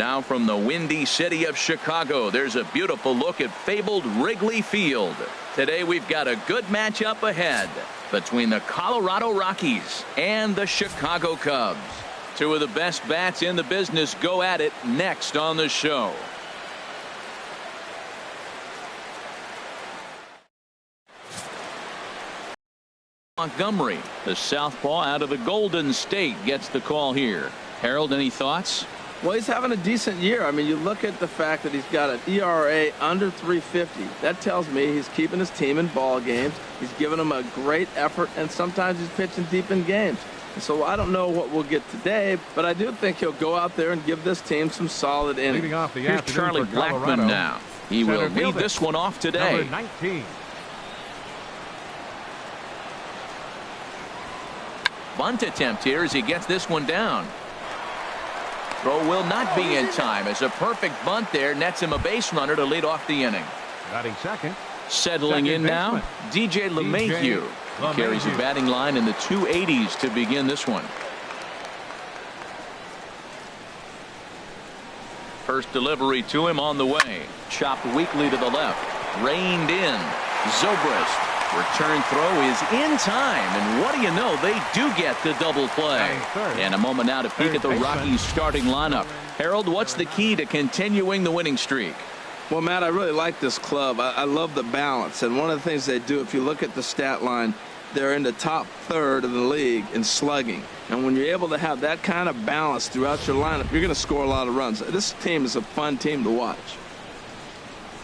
Now from the windy city of Chicago, there's a beautiful look at fabled Wrigley Field. Today we've got a good matchup ahead between the Colorado Rockies and the Chicago Cubs. Two of the best bats in the business go at it next on the show. Montgomery, the southpaw out of the Golden State, gets the call here. Harold, any thoughts? Well, he's having a decent year. I mean, you look at the fact that he's got an ERA under 350. That tells me he's keeping his team in ball games. He's giving them a great effort, and sometimes he's pitching deep in games. And so I don't know what we'll get today, but I do think he'll go out there and give this team some solid innings. Here's Charlie Blackmon now. He will lead this one off today. Number 19. Bunt attempt here as he gets this one down. Throw will not be in time as a perfect bunt there nets him a base runner to lead off the inning. Batting second. Settling in now, DJ LeMahieu carries a batting line in the 280s to begin this one. First delivery to him on the way. Chopped weakly to the left. Reined in. Zobrist. Return throw is in time, and what do you know, they do get the double play. And a moment now to peek at the Rockies starting lineup. Harold, what's the key to continuing the winning streak? Well, Matt, I really like this club. I love the balance, and one of the things they do, if you look at the stat line, they're in the top third of the league in slugging. And when you're able to have that kind of balance throughout your lineup, you're going to score a lot of runs. This team is a fun team to watch.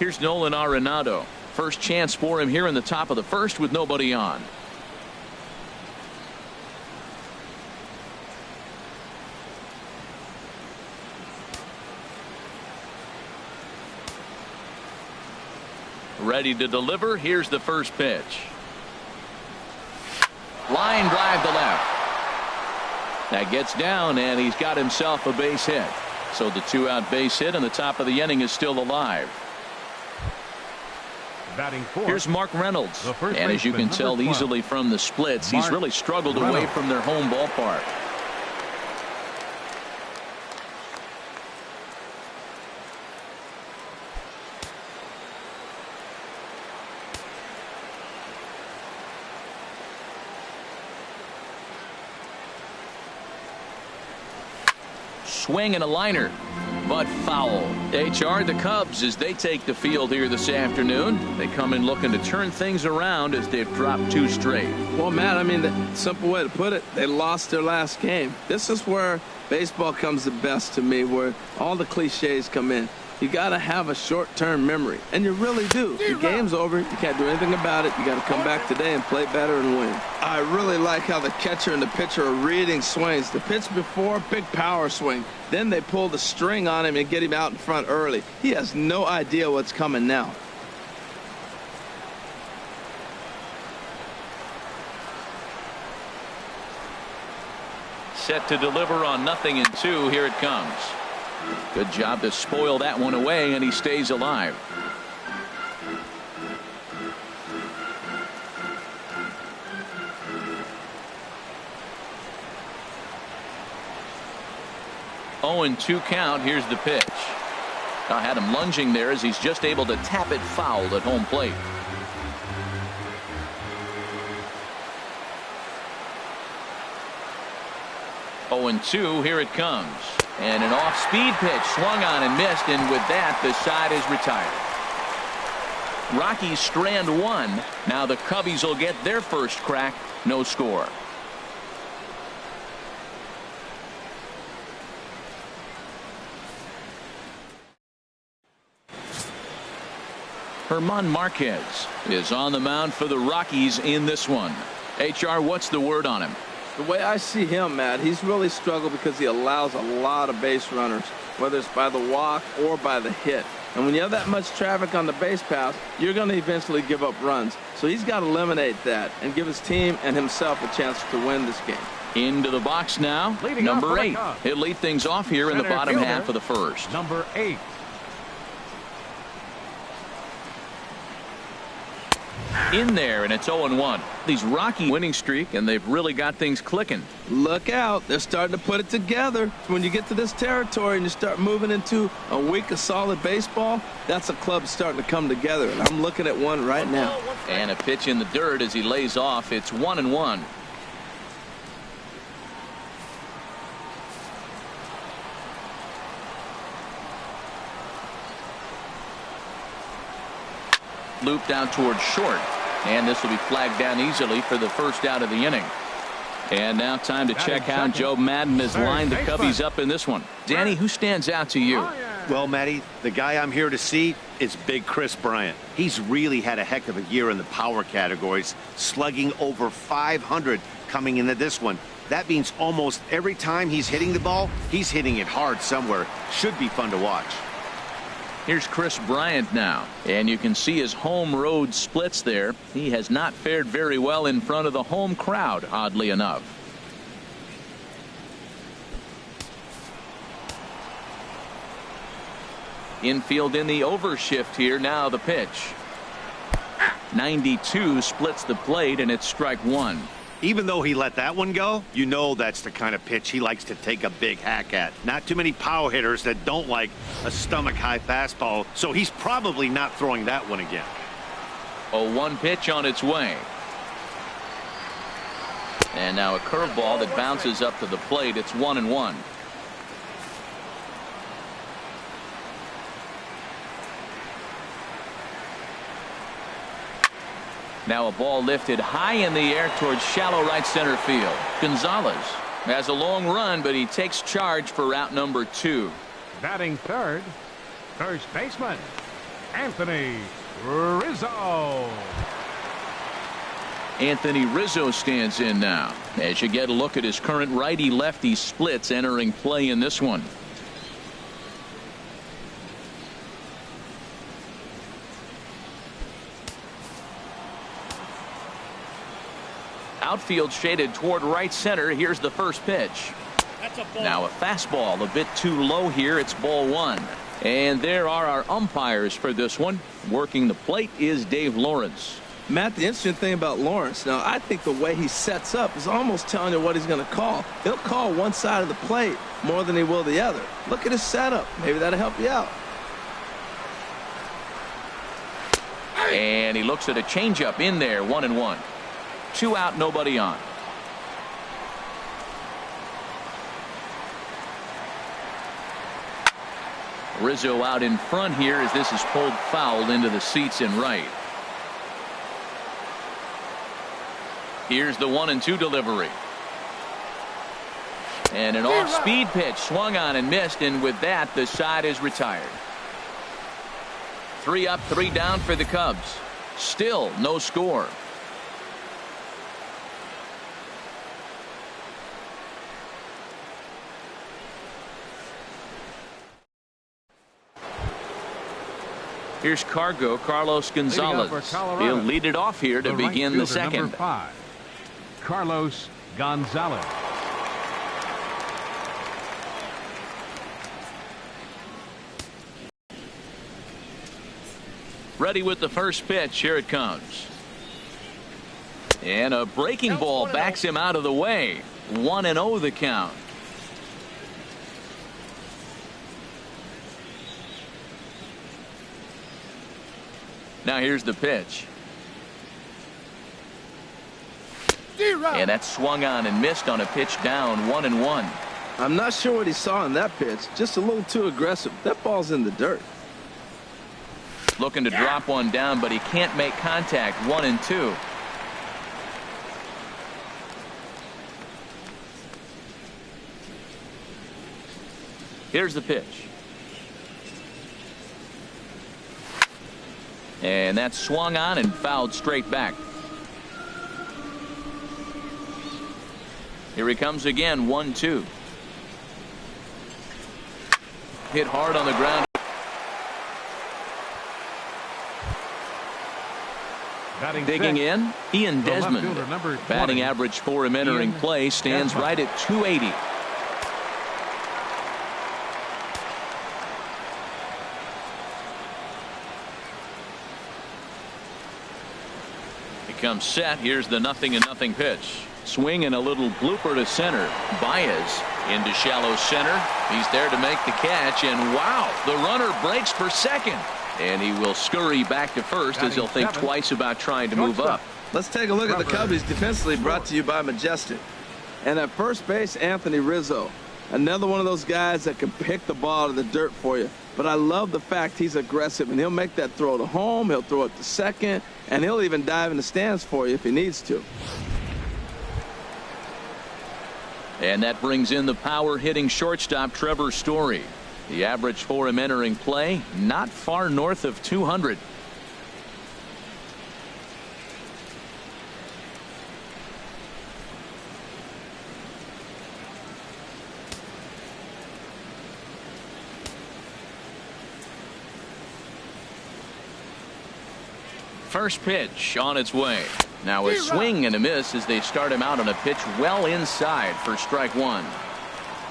Here's Nolan Arenado. First chance for him here in the top of the first with nobody on. Ready to deliver. Here's the first pitch. Line drive to left. That gets down, and he's got himself a base hit. So the two-out base hit, and the top of the inning is still alive. Here's Mark Reynolds, and as you can tell easily from the splits, he's really struggled away from their home ballpark. Swing and a liner, but foul. HR, the Cubs, as they take the field here this afternoon, they come in looking to turn things around as they've dropped two straight. Well, Matt, I mean, the simple way to put it, they lost their last game. This is where baseball comes the best to me, where all the cliches come in. You got to have a short-term memory, and you really do. The game's over. You can't do anything about it. You got to come back today and play better and win. I really like how the catcher and the pitcher are reading swings. The pitch before, big power swing. Then they pull the string on him and get him out in front early. He has no idea what's coming now. Set to deliver on 0-2. Here it comes. Good job to spoil that one away, and he stays alive. Oh, and 2 count. Here's the pitch. I had him lunging there as he's just able to tap it foul at home plate. Oh, and 2. Here it comes. And an off-speed pitch swung on and missed, and with that the side is retired. Rockies strand one. Now the Cubbies will get their first crack. No score. German Marquez is on the mound for the Rockies in this one. HR, what's the word on him? The way I see him, Matt, he's really struggled because he allows a lot of base runners, whether it's by the walk or by the hit. And when you have that much traffic on the base path, you're going to eventually give up runs. So he's got to eliminate that and give his team and himself a chance to win this game. Into the box now, number 8. He'll lead things off here in the bottom half of the first. Number 8. In there, and it's 0-1. These Rocky winning streak, and they've really got things clicking. Look out. They're starting to put it together. When you get to this territory and you start moving into a week of solid baseball, that's a club starting to come together. And I'm looking at one right now. And a pitch in the dirt as he lays off. It's 1-1. Looped out towards short, and this will be flagged down easily for the first out of the inning. And now time to check how Joe Madden has lined the Cubbies up in this one. Danny, who stands out to you? Well, Matty, the guy I'm here to see is Big Chris Bryant. He's really had a heck of a year in the power categories, slugging over 500 coming into this one. That means almost every time he's hitting the ball, he's hitting it hard somewhere. Should be fun to watch. Here's Chris Bryant now, and you can see his home road splits there. He has not fared very well in front of the home crowd, oddly enough. Infield in the overshift here. Now the pitch. 92 splits the plate, and it's strike one. Even though he let that one go, you know that's the kind of pitch he likes to take a big hack at. Not too many power hitters that don't like a stomach-high fastball, so he's probably not throwing that one again. A 1 pitch on its way. And now a curveball that bounces up to the plate. It's 1-1. Now a ball lifted high in the air towards shallow right center field. Gonzalez has a long run, but he takes charge for route number 2. Batting third, first baseman, Anthony Rizzo. Anthony Rizzo stands in now as you get a look at his current righty-lefty splits entering play in this one. Outfield shaded toward right center. Here's the first pitch. Now a fastball a bit too low here. It's ball 1. And there are our umpires for this one. Working the plate is Dave Lawrence. Matt, the interesting thing about Lawrence, now I think the way he sets up is almost telling you what he's going to call. He'll call one side of the plate more than he will the other. Look at his setup. Maybe that'll help you out. And he looks at a changeup in there. 1-1. 2 out, nobody on. Rizzo out in front here as this is pulled foul into the seats in right. Here's the 1-2 delivery. And an off-speed pitch swung on and missed, and with that the side is retired. 3 up, 3 down for the Cubs. Still no score. Here's Carlos Gonzalez. He'll lead it off here to begin the second. Number 5, Carlos Gonzalez. Ready with the first pitch. Here it comes. And a breaking ball backs him out of the way. 1-0 the count. Now here's the pitch. And that's swung on and missed on a pitch down. 1-1. I'm not sure what he saw in that pitch. Just a little too aggressive. That ball's in the dirt. Looking to drop one down, but he can't make contact. 1-2. Here's the pitch. And that swung on and fouled straight back. Here he comes again. 1-2. Hit hard on the ground. Digging in, Ian Desmond. Batting average for him entering play stands right at 280. comes set. Here's the 0-0 pitch. Swing and a little blooper to center. Baez into shallow center. He's there to make the catch, and wow, the runner breaks for second, and he will scurry back to first as he'll think twice about trying to move up. Let's take a look at the Cubbies defensively, brought to you by Majestic. And at first base, Anthony Rizzo, another one of those guys that can pick the ball out of the dirt for you. But I love the fact he's aggressive, and he'll make that throw to home, he'll throw it to second, and he'll even dive in the stands for you if he needs to. And that brings in the power hitting shortstop Trevor Story. The average for him entering play, not far north of 200. First pitch on its way. Now a swing and a miss as they start him out on a pitch well inside for strike one.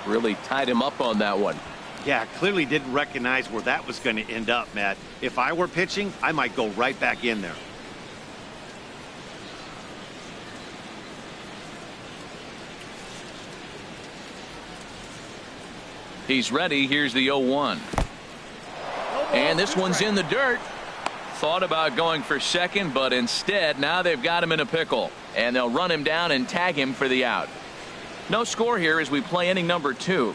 Really tied him up on that one. Yeah, clearly didn't recognize where that was going to end up, Matt. If I were pitching, I might go right back in there. He's ready. Here's the 0-1. And this one's in the dirt. Thought about going for second, but instead now they've got him in a pickle, and they'll run him down and tag him for the out. No score here as we play inning number 2.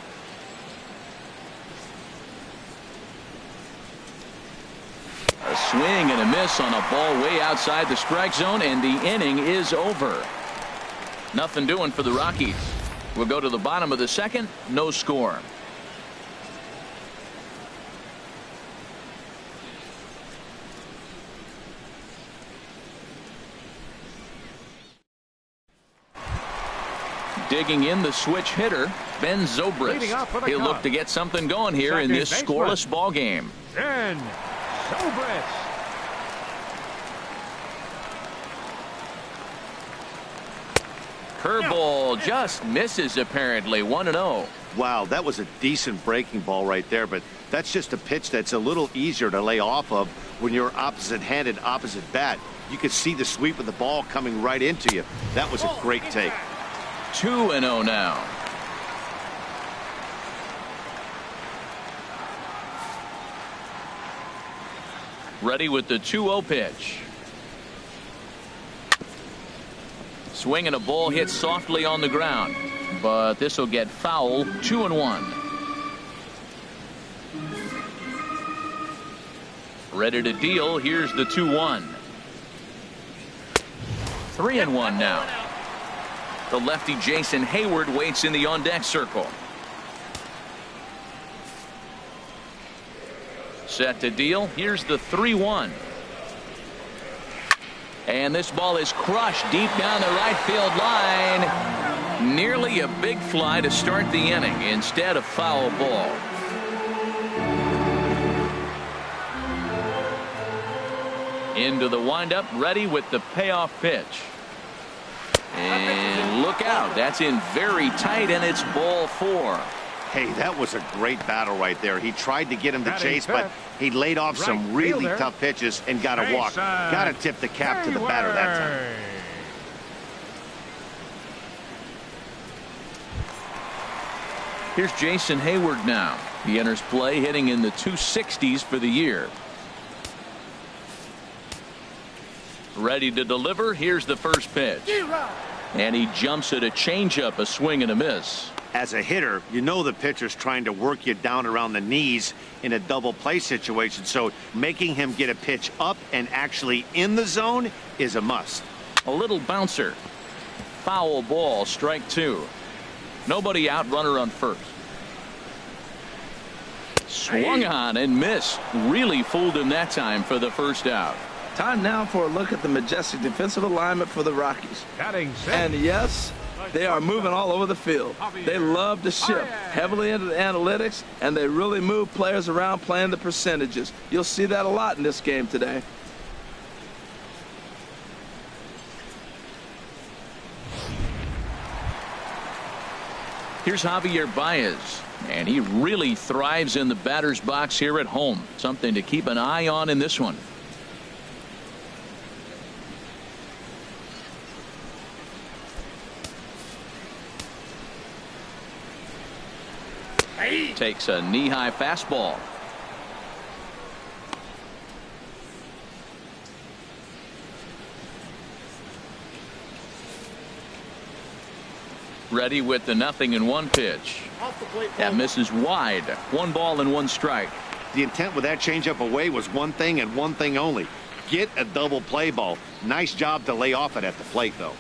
A swing and a miss on a ball way outside the strike zone, and the inning is over. Nothing doing for the Rockies. We'll go to the bottom of the second. No score. Digging in the switch hitter, Ben Zobrist. He'll look to get something going here in this scoreless ball game. Ben Zobrist. Curveball just misses apparently. 1-0. Wow, that was a decent breaking ball right there, but that's just a pitch that's a little easier to lay off of when you're opposite-handed, opposite bat. You could see the sweep of the ball coming right into you. That was a great take. 2-0 now. Ready with the 2-0 pitch. Swing and a ball hit softly on the ground, but this will get foul. 2-1. Ready to deal. Here's the 2-1. 3-1 now. The lefty Jason Hayward waits in the on-deck circle. Set to deal. Here's the 3-1. And this ball is crushed deep down the right field line. Nearly a big fly to start the inning. Instead, a foul ball. Into the windup, ready with the payoff pitch. And look out, that's in very tight, and it's ball 4. Hey, that was a great battle right there. He tried to get him to chase, but he laid off some really tough pitches and got a walk. Got to tip the cap to the batter that time. Here's Jason Hayward now. He enters play hitting in the 260s for the year. Ready to deliver. Here's the first pitch. And he jumps at a changeup, a swing and a miss. As a hitter, you know the pitcher's trying to work you down around the knees in a double play situation, so making him get a pitch up and actually in the zone is a must. A little bouncer. Foul ball, strike 2. Nobody out, runner on first. Swung on and missed. Really fooled him that time for the first out. Time now for a look at the majestic defensive alignment for the Rockies. And yes, they are moving all over the field. They love to shift heavily into the analytics, and they really move players around playing the percentages. You'll see that a lot in this game today. Here's Javier Baez, and he really thrives in the batter's box here at home. Something to keep an eye on in this one. Takes a knee-high fastball. Ready with the 0-1 pitch. That misses wide. 1 ball and 1 strike. The intent with that changeup away was one thing and one thing only. Get a double play ball. Nice job to lay off it at the plate, though.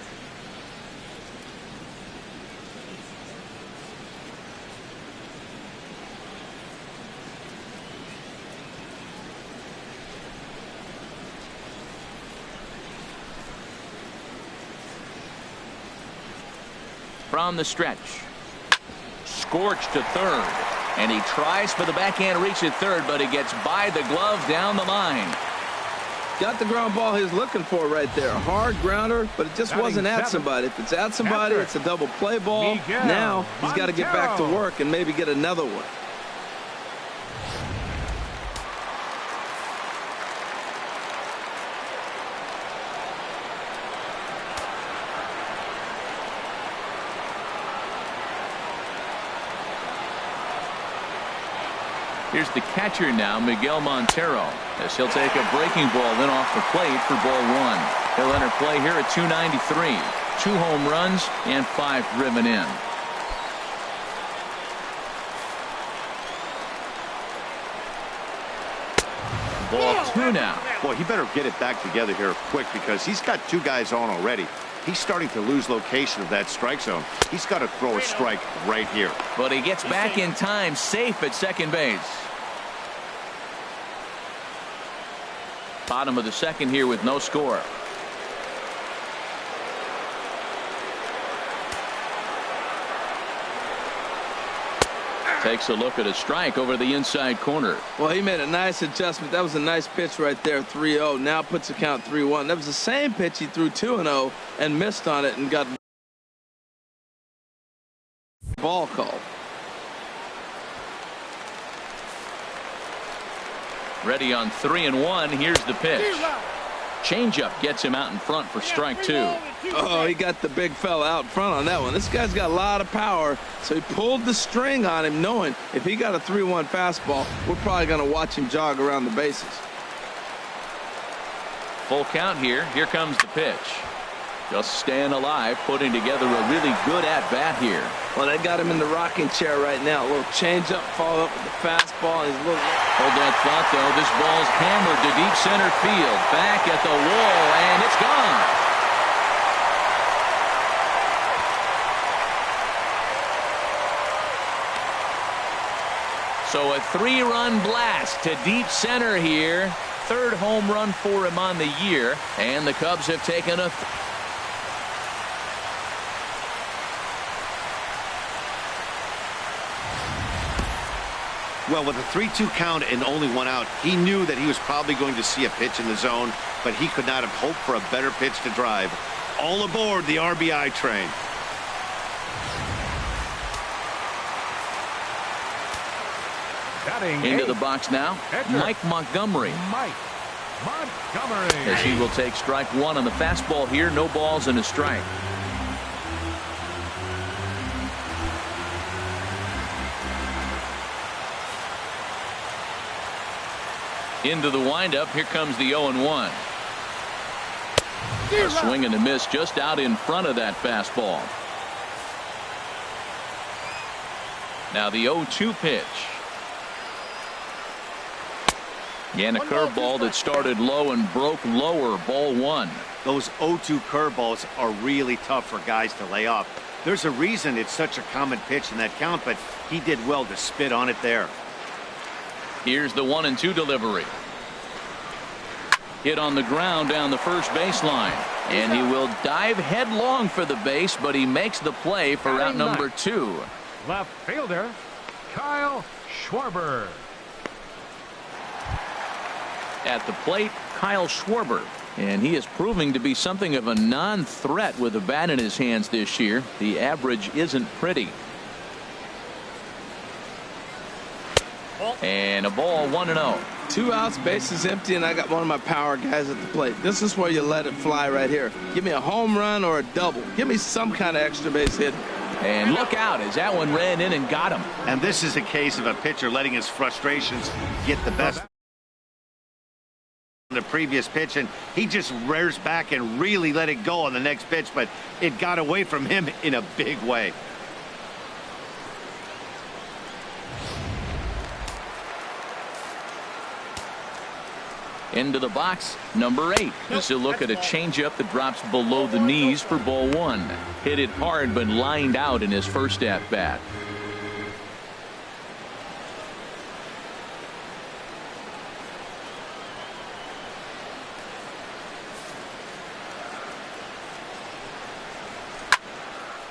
From the stretch. Scorched to third. And he tries for the backhand reach at third, but he gets by the glove down the line. Got the ground ball he's looking for right there. Hard grounder, but it just wasn't at somebody. If it's at somebody, it's a double play ball. Now he's got to get back to work and maybe get another one. Here's the catcher now, Miguel Montero, as he'll take a breaking ball in off the plate for ball 1. He'll enter play here at 293. 2 home runs and 5 driven in. Ball 2 now. Boy, he better get it back together here quick because he's got 2 guys on already. He's starting to lose location of that strike zone. He's got to throw a strike right here. But he gets back in time, safe at second base. Bottom of the second here with no score. Takes a look at a strike over the inside corner. Well, he made a nice adjustment. That was a nice pitch right there, 3-0. Now puts the count 3-1. That was the same pitch he threw 2-0 and missed on it and got ball called. Ready on 3-1. Here's the pitch. Changeup gets him out in front for strike 2. Oh, he got the big fella out front on that one. This guy's got a lot of power, so he pulled the string on him, knowing if he got a 3-1 fastball, we're probably going to watch him jog around the bases. Full count here. Here comes the pitch. Just staying alive, putting together a really good at-bat here. Well, they got him in the rocking chair right now. A little changeup, follow up with the fastball. He's a little... Hold that thought, though. This ball's hammered to deep center field. Back at the wall, and it's gone. So a 3-run blast to deep center here. 3rd home run for him on the year. And the Cubs have taken a... Well, with a 3-2 count and only 1 out, he knew that he was probably going to see a pitch in the zone, but he could not have hoped for a better pitch to drive. All aboard the RBI train. Into the box now, Mike Montgomery. As he will take strike 1 on the fastball here. No balls and a strike. Into the windup. Here comes the 0-1. A swing and a miss just out in front of that fastball. Now the 0-2 pitch. And a curveball that started low and broke lower. Ball 1. Those 0-2 curveballs are really tough for guys to lay off. There's a reason it's such a common pitch in that count, but he did well to spit on it there. Here's the 1-2 delivery. Hit on the ground down the first baseline. And he will dive headlong for the base, but he makes the play for route number 2. Left fielder, Kyle Schwarber. At the plate, Kyle Schwarber. And he is proving to be something of a non-threat with a bat in his hands this year. The average isn't pretty. And a ball, 1-0. 2 outs, bases empty, and I got one of my power guys at the plate. This is where you let it fly right here. Give me a home run or a double. Give me some kind of extra base hit. And look out as that one ran in and got him. And this is a case of a pitcher letting his frustrations get the best of the previous pitch, and he just rears back and really let it go on the next pitch, but it got away from him in a big way. Into the box, number 8. This is a look at a changeup that drops below the knees for ball 1. Hit it hard, but lined out in his first at bat.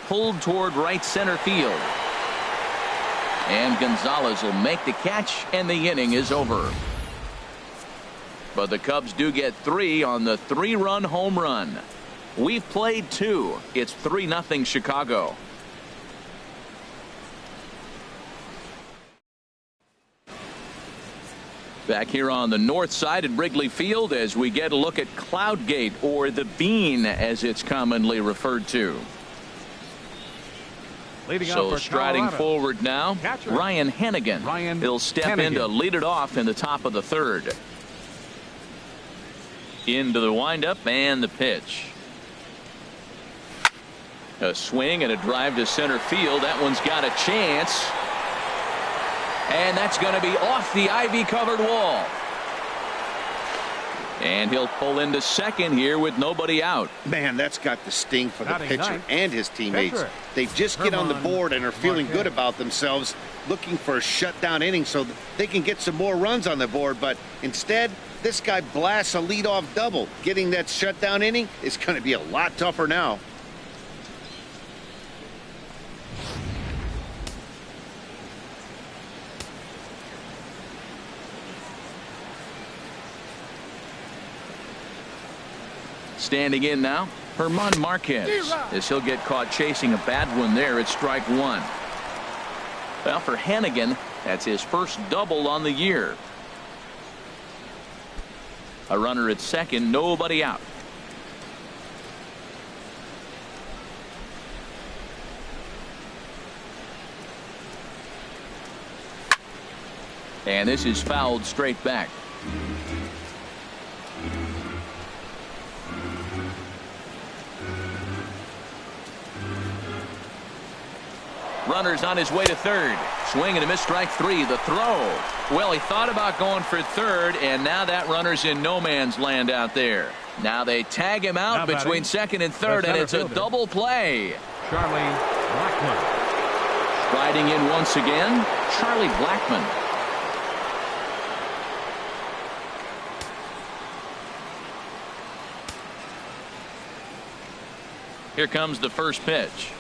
Pulled toward right center field. And Gonzalez will make the catch, and the inning is over. But the Cubs do get 3 on the 3-run home run. We've played 2. It's 3-0 Chicago. Back here on the north side at Wrigley Field as we get a look at Cloudgate, or the Bean as it's commonly referred to. So striding forward now, Ryan Hennigan. He'll step in to lead it off in the top of the 3rd. Into the windup and the pitch. A swing and a drive to center field. That one's got a chance. And that's going to be off the ivy-covered wall. And he'll pull into second here with nobody out. Man, that's got the sting for the pitcher and his teammates. They just get on the board and are feeling good about themselves, looking for a shutdown inning so they can get some more runs on the board. But instead, this guy blasts a leadoff double. Getting that shutdown inning is going to be a lot tougher now. Standing in now, Marquez, as he'll get caught chasing a bad one there at strike 1. Well, for Hennigan, that's his first double on the year. A runner at second, nobody out. And this is fouled straight back. Runner's on his way to third. Swing and a miss, strike 3. The throw. Well, he thought about going for third, and now that runner's in no man's land out there. Now they tag him out between second and third, and it's a double play. Charlie Blackmon. Striding in once again, Charlie Blackmon. Here comes the first pitch.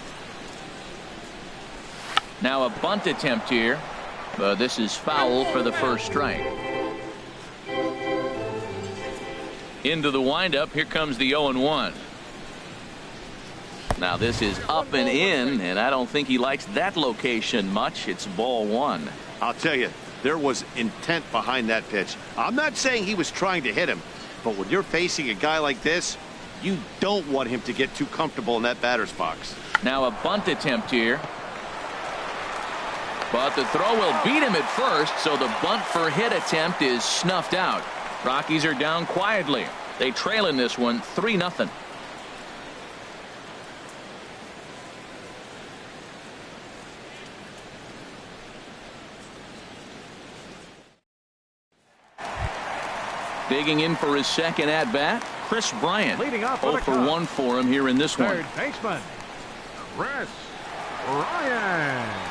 Now a bunt attempt here, but this is foul for the first strike. Into the windup, here comes the 0-1. Now this is up and in, and I don't think he likes that location much. It's ball 1. I'll tell you, there was intent behind that pitch. I'm not saying he was trying to hit him, but when you're facing a guy like this, you don't want him to get too comfortable in that batter's box. Now a bunt attempt here. But the throw will beat him at first, so the bunt for hit attempt is snuffed out. Rockies are down quietly. They trail in this one 3-0. Digging in for his second at bat, Chris Bryant. 0 for 1 for him here in this one. Third baseman, Chris Bryant.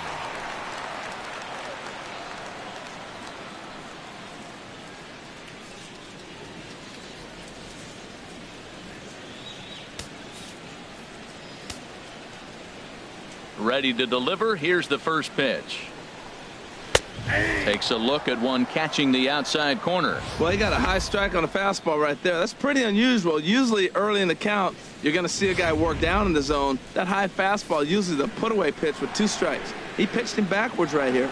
Ready to deliver. Here's the first pitch. Takes a look at one catching the outside corner. Well, he got a high strike on a fastball right there. That's pretty unusual. Usually early in the count, you're going to see a guy work down in the zone. That high fastball, usually the put-away pitch with 2 strikes. He pitched him backwards right here.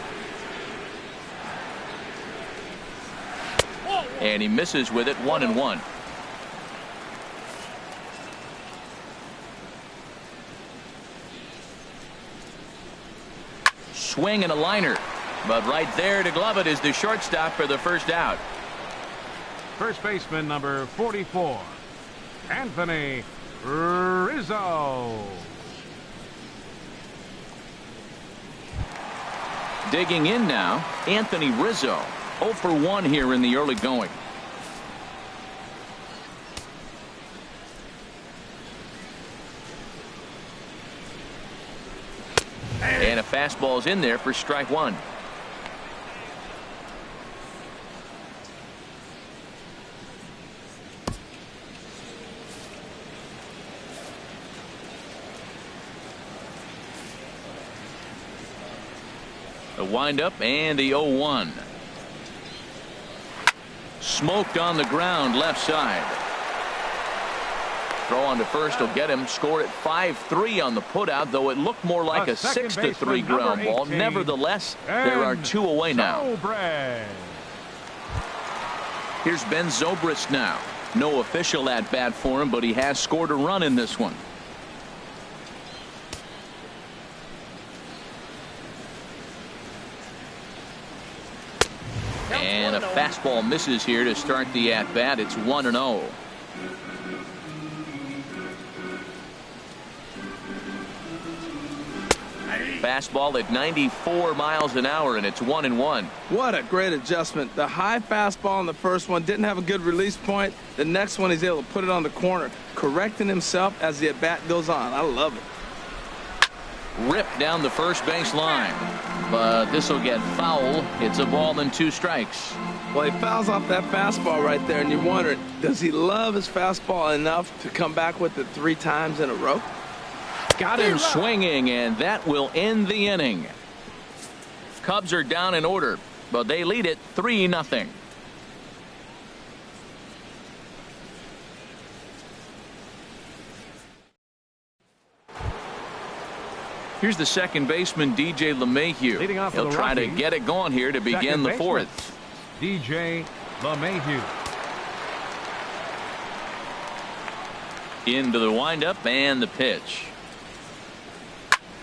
And he misses with it, 1-1. swing and a liner. But right there to glove it is the shortstop for the first out. First baseman number 44, Anthony Rizzo. Digging in now, Anthony Rizzo. 0 for 1 here in the early going. And a fastball's in there for strike one. The windup and the 0-1. Smoked on the ground left side. Throw on to first will get him. Score at 5-3 on the putout, though it looked more like a 6-3 ground ball. Nevertheless, there are 2 away now. Here's Ben Zobrist now. No official at bat for him, but he has scored a run in this one. And a fastball misses here to start the at bat. It's 1-0. Fastball at 94 miles an hour, and it's 1-1. What a great adjustment. The high fastball in the first one didn't have a good release point. The next one he's able to put it on the corner, correcting himself as the at bat goes on. I love it. Ripped down the first base line, but this will get foul. It's a ball and 2 strikes. Well, he fouls off that fastball right there, and you're wondering, does he love his fastball enough to come back with it 3 times in a row? Got him swinging, and that will end the inning. Cubs are down in order, but they lead it 3-0. Here's the second baseman, DJ LeMahieu. Leading off for He'll the try to Rockies, get it going here to begin the fourth. DJ LeMahieu. Into the windup and the pitch.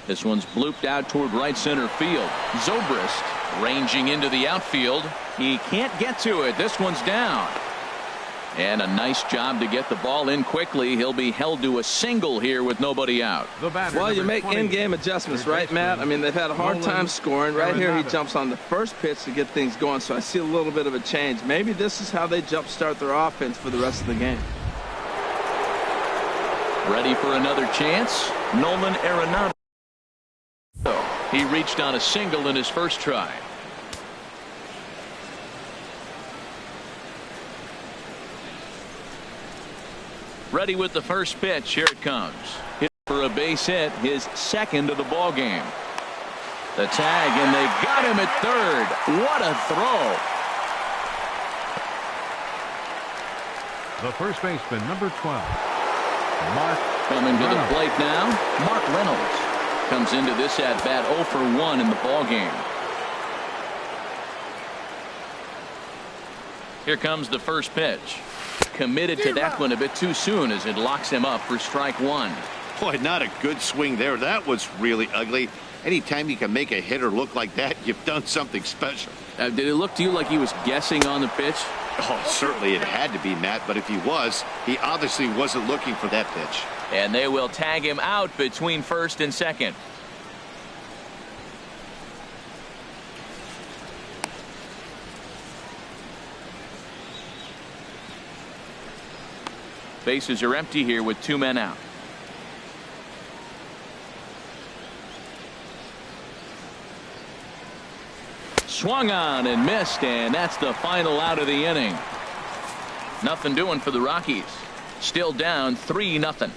This one's blooped out toward right center field. Zobrist ranging into the outfield. He can't get to it. This one's down. And a nice job to get the ball in quickly. He'll be held to a single here with nobody out. Well, you make in-game adjustments, right, Matt? I mean, they've had a hard time scoring. Right here, he jumps on the first pitch to get things going, so I see a little bit of a change. Maybe this is how they jumpstart their offense for the rest of the game. Ready for another chance? Nolan Arenado. He reached on a single in his first try. Ready with the first pitch. Here it comes. Hit for a base hit, his second of the ball game. The tag, and they got him at third. What a throw. The first baseman, number 12, Mark coming to Reynolds. the plate now. Mark Reynolds comes into this at bat 0 for 1 in the ball game. Here comes the first pitch. Committed to that one a bit too soon as it locks him up for strike one. Boy, not a good swing there. That was really ugly. Anytime you can make a hitter look like that, you've done something special. Did it look to you like he was guessing on the pitch? Oh, certainly it had to be, Matt, but if he was, he obviously wasn't looking for that pitch. And they will tag him out between first and second. Bases are empty here with 2 men out. Swung on and missed, and that's the final out of the inning. Nothing doing for the Rockies. Still down 3-0.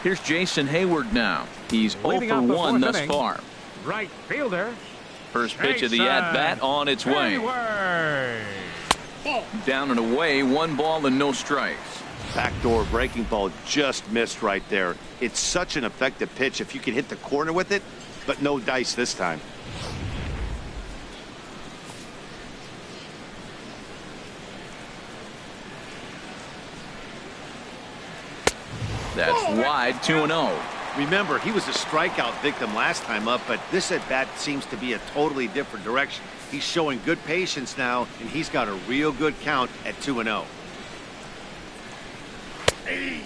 Here's Jason Hayward now. He's 0 for 1 thus far. Right fielder. First pitch of the at-bat on its way. Down and away, 1 ball and no strikes. Backdoor breaking ball just missed right there. It's such an effective pitch if you can hit the corner with it, but no dice this time. That's wide, 2-0. Remember, he was a strikeout victim last time up, but this at bat seems to be a totally different direction. He's showing good patience now, and he's got a real good count at 2-0.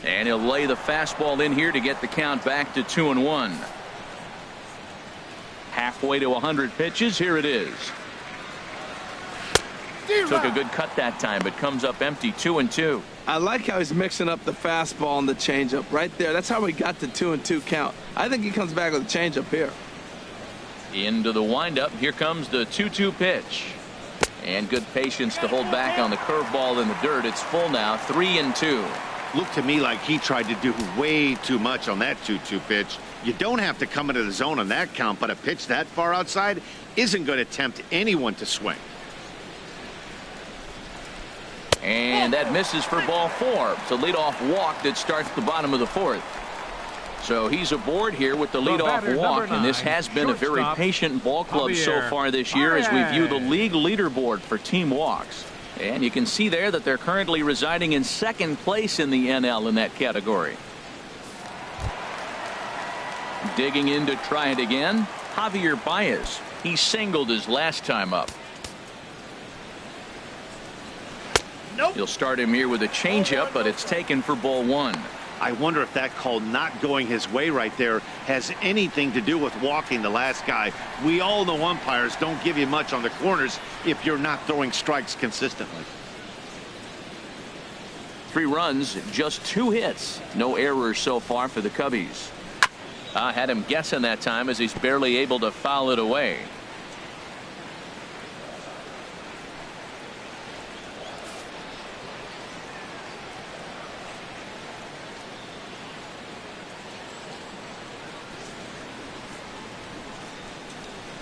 And he'll lay the fastball in here to get the count back to 2-1. Halfway to 100 pitches. Here it is. Took a good cut that time, but comes up empty, 2-2. I like how he's mixing up the fastball and the changeup right there. That's how we got the 2-2 count. I think he comes back with a changeup here. Into the windup. Here comes the 2-2 pitch. And good patience to hold back on the curveball in the dirt. It's full now, 3-2. Looked to me like he tried to do way too much on that 2-2 pitch. You don't have to come into the zone on that count, but a pitch that far outside isn't going to tempt anyone to swing. And that misses for ball 4. It's a leadoff walk that starts the bottom of the 4th. So he's aboard here with the leadoff walk, and this has been a very patient ball club so far this year as we view the league leaderboard for team walks. And you can see there that they're currently residing in second place in the NL in that category. Digging in to try it again, Javier Baez. He singled his last time up. He'll start him here with a changeup, but it's taken for ball 1. I wonder if that call not going his way right there has anything to do with walking the last guy. We all know umpires don't give you much on the corners if you're not throwing strikes consistently. 3 runs, just 2 hits. No errors so far for the Cubbies. I had him guessing that time as he's barely able to foul it away.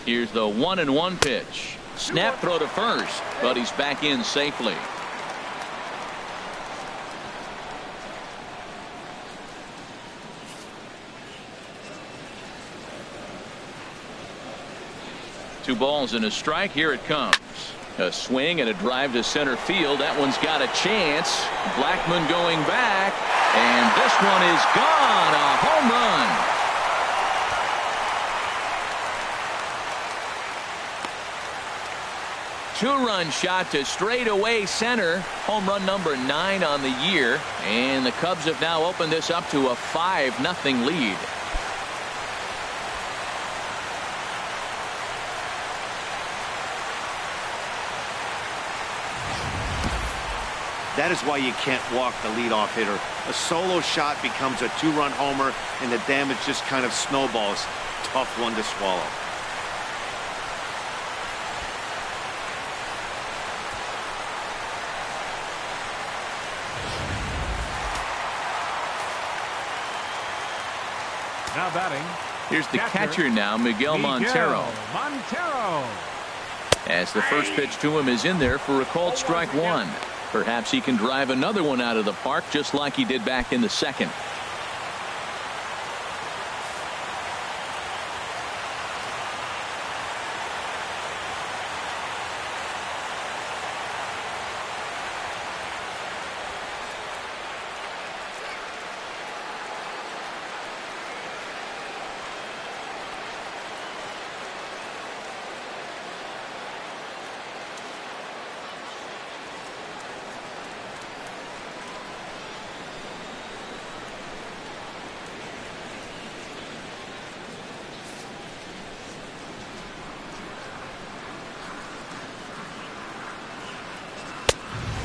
Here's the 1-1 pitch. Snap throw to first, but he's back in safely. Two balls and a strike. Here it comes. A swing and a drive to center field. That one's got a chance. Blackmon going back, and this one is gone. A home run. Two-run shot to straightaway center. Home run number 9 on the year. And the Cubs have now opened this up to a 5-0 lead. That is why you can't walk the leadoff hitter. A solo shot becomes a 2-run homer, and the damage just kind of snowballs. Tough one to swallow. Now batting. Here's the catcher now, Miguel Montero. Montero. As the first pitch to him is in there for a called strike 1. Perhaps he can drive another one out of the park just like he did back in the second.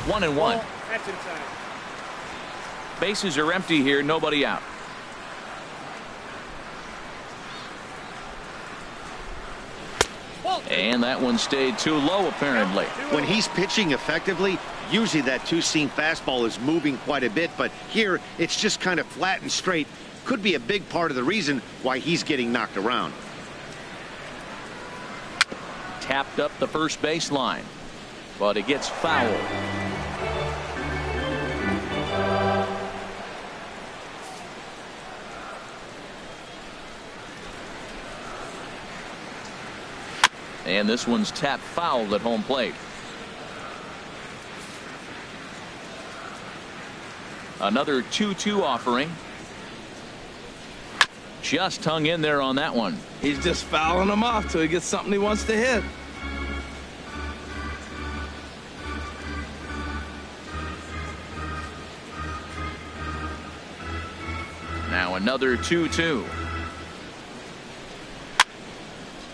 One and one. Bases are empty here, nobody out. And that one stayed too low apparently. When he's pitching effectively, usually that two-seam fastball is moving quite a bit, but here it's just kind of flat and straight. Could be a big part of the reason why he's getting knocked around. Tapped up the first baseline, but it gets fouled. And this one's tapped foul at home plate. Another 2-2 offering. just hung in there on that one. He's just fouling them off till he gets something he wants to hit. Now another 2-2.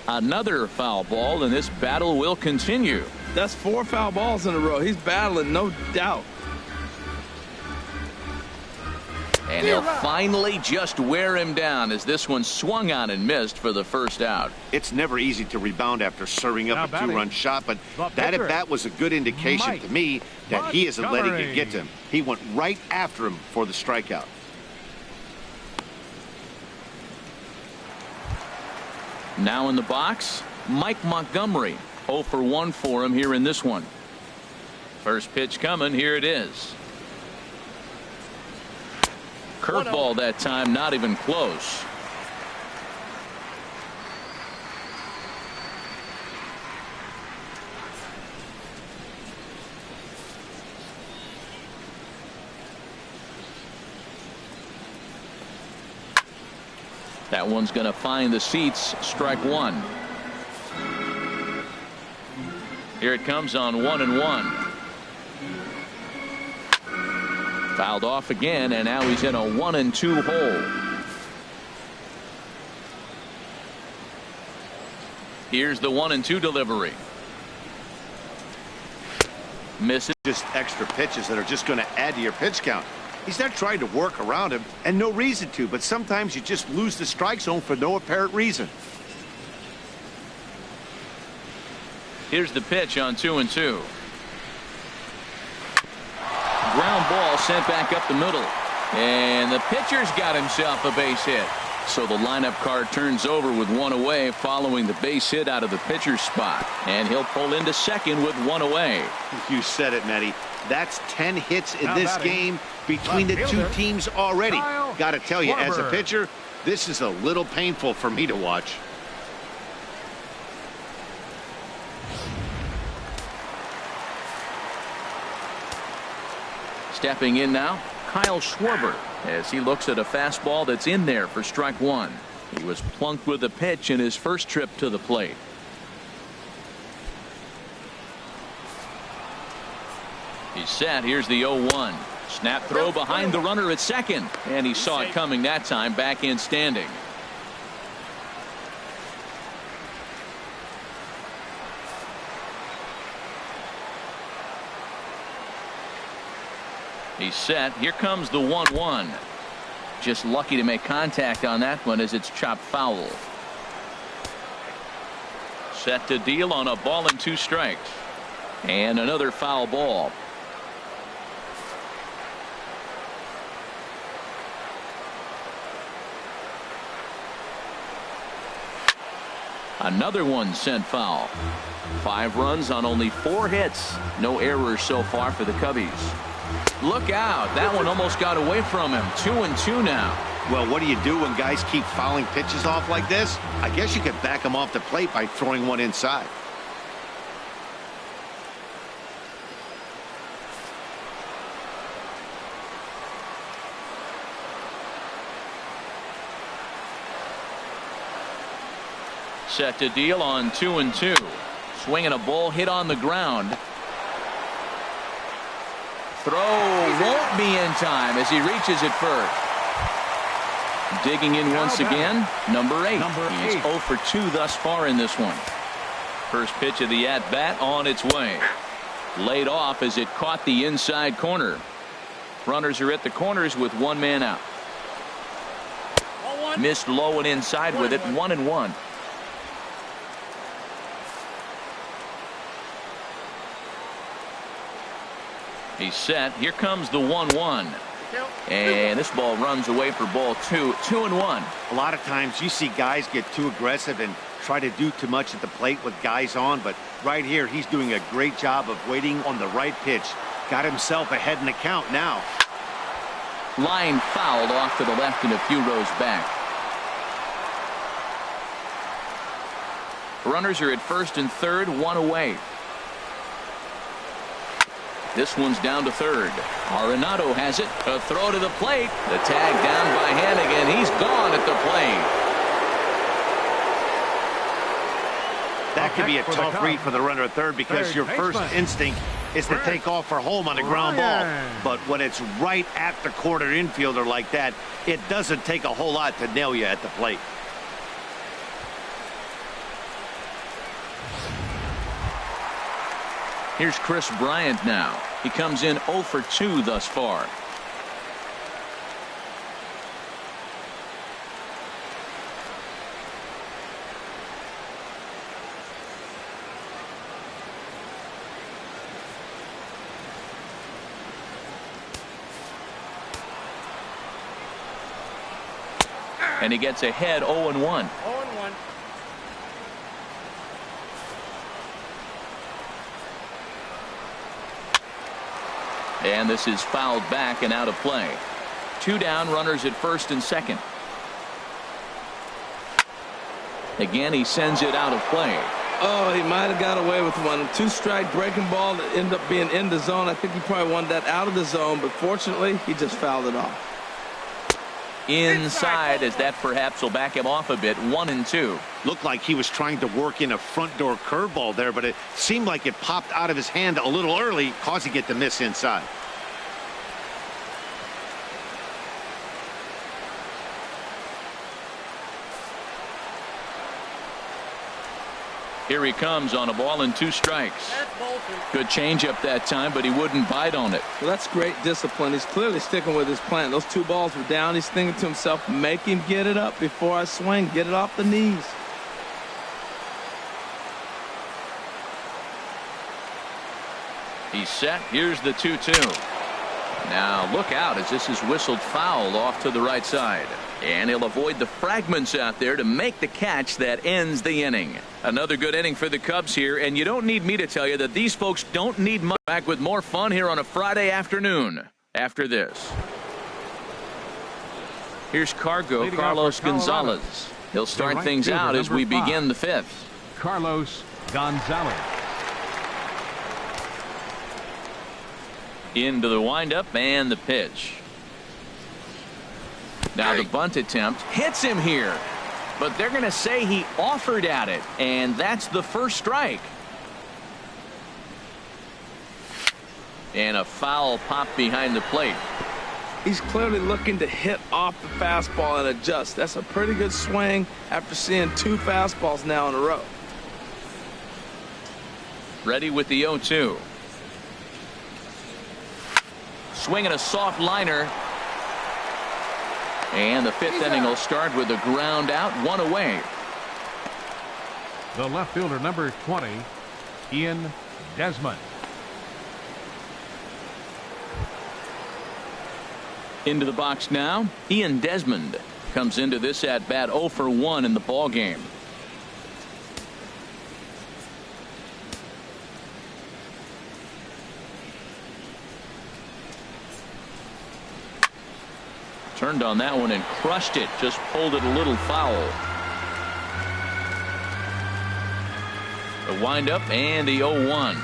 Another foul ball, and this battle will continue. That's 4 foul balls in a row. He's battling, no doubt. And he'll finally just wear him down as this one swung on and missed for the first out. It's never easy to rebound after serving up a 2-run shot, but that at bat was a good indication to me that he isn't letting it get to him. He went right after him for the strikeout. Now in the box, Mike Montgomery. 0 for 1 for him here in this one. First pitch coming. Here it is. Curveball that time, not even close. That one's going to find the seats. Strike one. Here it comes on 1-1. Fouled off again, and now he's in a 1-2 hole. Here's the 1-2 delivery. Misses. Just extra pitches that are just going to add to your pitch count. He's not trying to work around him, and no reason to, but sometimes you just lose the strike zone for no apparent reason. Here's the pitch on 2-2. Ground ball sent back up the middle, and the pitcher's got himself a base hit. So the lineup card turns over with 1 away following the base hit out of the pitcher's spot, and he'll pull into second with 1 away. You said it, Matty. That's 10 hits in this game between the two teams already. Got to tell you, as a pitcher, this is a little painful for me to watch. Stepping in now, Kyle Schwarber, as he looks at a fastball that's in there for strike one. He was plunked with a pitch in his first trip to the plate. He's set. Here's the 0-1. Snap throw behind the runner at second, and he saw it coming that time. Back in standing. He's set. Here comes the 1-1. Just lucky to make contact on that one as it's chopped foul. Set to deal on a ball and 2 strikes. And another foul ball. Another one sent foul. 5 runs on only 4 hits. No errors so far for the Cubbies. Look out. That one almost got away from him. 2-2 now. Well, what do you do when guys keep fouling pitches off like this? I guess you could back them off the plate by throwing one inside. Set to deal on 2-2. Swinging a ball hit on the ground. Throw won't be in time as he reaches it first. Digging in once again, number 8. He's 0 for 2 thus far in this one. First pitch of the at-bat on its way. Laid off as it caught the inside corner. Runners are at the corners with 1 man out. Missed low and inside with it. 1-1. He's set. Here comes the 1-1. And this ball runs away for ball 2. 2-1. A lot of times you see guys get too aggressive and try to do too much at the plate with guys on, but right here he's doing a great job of waiting on the right pitch. Got himself ahead in the count now. Line fouled off to the left and a few rows back. Runners are at first and third, 1 away. This one's down to third. Arenado has it. A throw to the plate. The tag down by Hannigan. He's gone at the plate. That could be a tough read for the runner at third because your first instinct is to take off for home on a ground ball. But when it's right at the corner infielder like that, it doesn't take a whole lot to nail you at the plate. Here's Chris Bryant now. He comes in 0 for 2 thus far. And he gets ahead 0-1. 0-1. And this is fouled back and out of play. 2 down, runners at first and second. Again, he sends it out of play. Oh, he might have got away with one. 2-strike breaking ball that ended up being in the zone. I think he probably wanted that out of the zone, but fortunately, he just fouled it off. Inside, as that perhaps will back him off a bit. 1-2. Looked like he was trying to work in a front door curveball there, but it seemed like it popped out of his hand a little early, causing it to miss inside. Here he comes on a ball and 2 strikes. Good changeup that time, but he wouldn't bite on it. Well, that's great discipline. He's clearly sticking with his plan. Those 2 balls were down. He's thinking to himself, make him get it up before I swing. Get it off the knees. He's set. Here's the 2-2. Now look out as this is whistled foul off to the right side. And he'll avoid the fragments out there to make the catch that ends the inning. Another good inning for the Cubs here, and you don't need me to tell you that these folks don't need much. Back with more fun here on a Friday afternoon after this. Here's Carlos Gonzalez. He'll start things out as we begin the 5th. Carlos Gonzalez. Into the windup and the pitch. Now the bunt attempt hits him here, but they're going to say he offered at it, and that's the first strike. And a foul pop behind the plate. He's clearly looking to hit off the fastball and adjust. That's a pretty good swing after seeing 2 fastballs now in a row. Ready with the 0-2. Swinging a soft liner. And the 5th inning will start with a ground out, 1 away. The left fielder, number 20, Ian Desmond. Into the box now, Ian Desmond comes into this at bat 0 for 1 in the ball game. Turned on that one and crushed it. Just pulled it a little foul. The windup and the 0-1.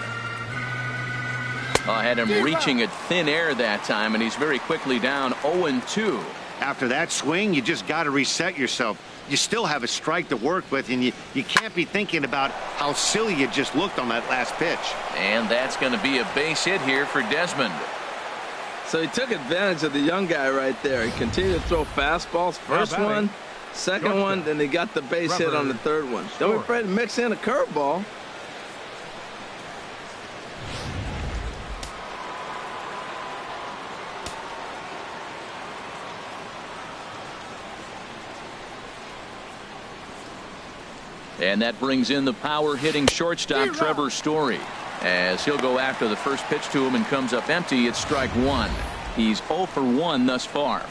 Had him reaching at thin air that time, and he's very quickly down 0-2. After that swing, you just got to reset yourself. You still have a strike to work with, and you can't be thinking about how silly you just looked on that last pitch. And that's going to be a base hit here for Desmond. So he took advantage of the young guy right there. He continued to throw fastballs. First one, second one, then he got the base hit on the third one. Don't be afraid to mix in a curveball. And that brings in the power hitting shortstop Trevor Story, as he'll go after the first pitch to him and comes up empty. It's strike 1. He's 0 for 1 thus far.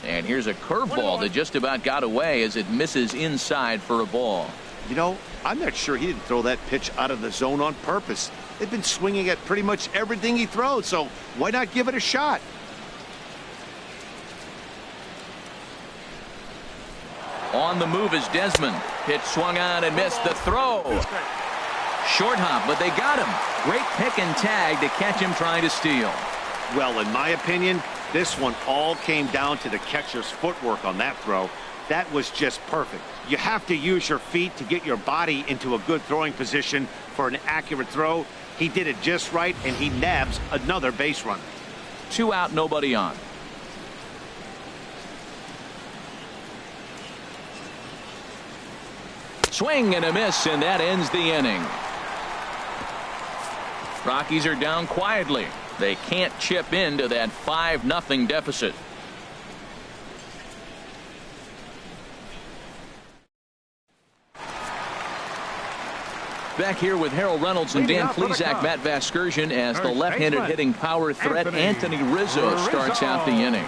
And here's a curveball that just about got away as it misses inside for a ball. You know, I'm not sure he didn't throw that pitch out of the zone on purpose. They've been swinging at pretty much everything he throws, so why not give it a shot? On the move is Desmond. Pitch swung on and missed. The throw. Short hop, but they got him. Great pick and tag to catch him trying to steal. Well, in my opinion, this one all came down to the catcher's footwork on that throw. That was just perfect. You have to use your feet to get your body into a good throwing position for an accurate throw. He did it just right, and he nabs another base runner. 2 out, nobody on. Swing and a miss, and that ends the inning. Rockies are down quietly. They can't chip into that 5-0 deficit. Back here with Harold Reynolds and Dan Plesac, Matt Vasgersian, as the left-handed hitting power threat Anthony Rizzo starts out the inning.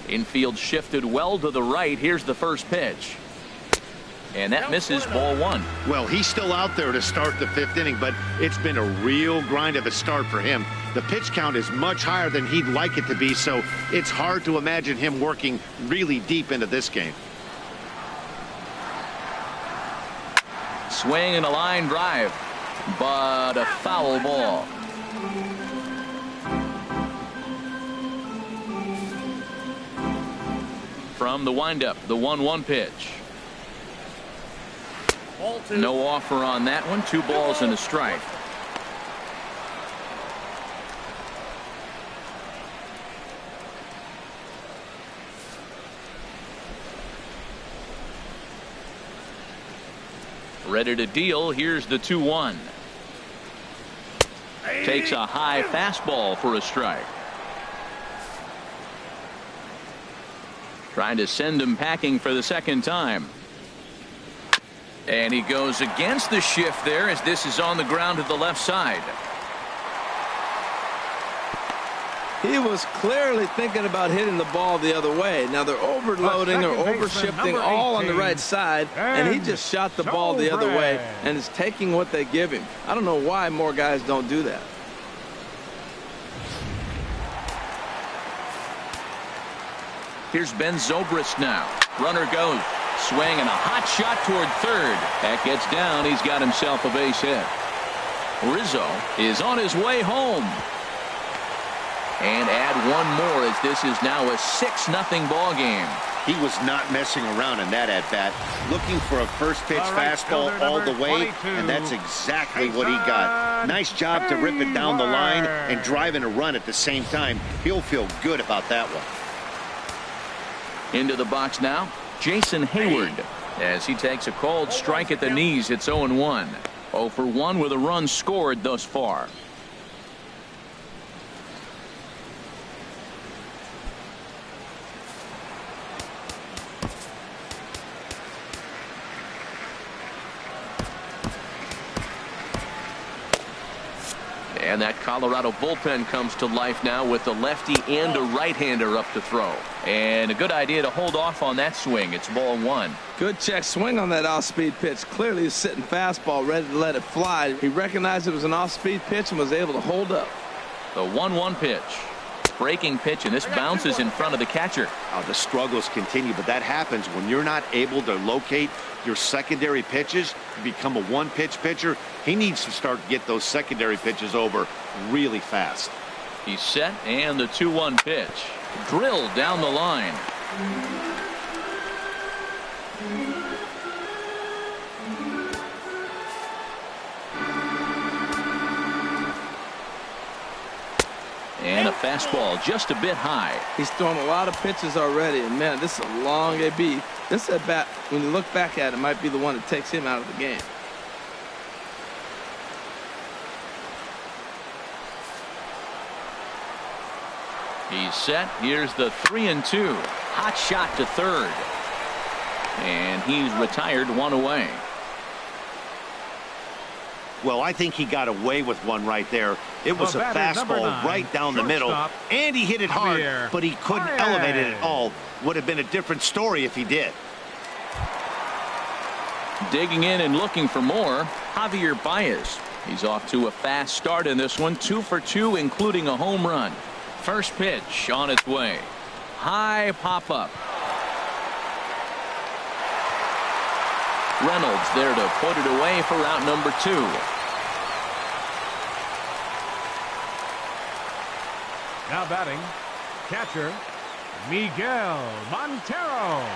Infield shifted well to the right. Here's the first pitch. And that misses, ball 1. Well, he's still out there to start the 5th inning, but it's been a real grind of a start for him. The pitch count is much higher than he'd like it to be, so it's hard to imagine him working really deep into this game. Swing and a line drive, but a foul ball. From the windup, the 1-1 pitch. No offer on that one. 2 balls and a strike. Ready to deal. Here's the 2-1. Takes a high fastball for a strike. Trying to send him packing for the second time. And he goes against the shift there as this is on the ground to the left side. He was clearly thinking about hitting the ball the other way. Now they're overloading or overshifting all on the right side, and he just shot the ball the other way and is taking what they give him. I don't know why more guys don't do that. Here's Ben Zobrist now. Runner goes. Swing and a hot shot toward third. That gets down. He's got himself a base hit. Rizzo is on his way home. And add one more as this is now a 6-0 ball game. He was not messing around in that at-bat. Looking for a first pitch fastball all the way, and that's exactly what he got. Nice job to rip it down the line and drive in a run at the same time. He'll feel good about that one. Into the box now, Jason Hayward, as he takes a cold strike at the knees. It's 0-1. 0 for 1 with a run scored thus far. And that Colorado bullpen comes to life now with a lefty and a right-hander up to throw. And a good idea to hold off on that swing. It's ball 1. Good check swing on that off-speed pitch. Clearly he's sitting fastball ready to let it fly. He recognized it was an off-speed pitch and was able to hold up. The 1-1 pitch. Breaking pitch, and this bounces in front of the catcher. The struggles continue, but that happens when you're not able to locate your secondary pitches. You become a one-pitch pitcher. He needs to start to get those secondary pitches over really fast. He's set, and the 2-1 pitch. Drilled down the line. And a fastball just a bit high. He's thrown a lot of pitches already, and man, this is a long AB. This at bat, when you look back at it, might be the one that takes him out of the game. He's set. Here's the 3-2. Hot shot to third. And he's retired, 1 away. Well, I think he got away with one right there. It was a fastball right down the middle, and he hit it hard, but he couldn't elevate it at all. Would have been a different story if he did. Digging in and looking for more, Javier Baez. He's off to a fast start in this one, 2 for 2, including a home run. First pitch on its way. High pop up. Reynolds there to put it away for out number 2. Now batting, catcher Miguel Montero.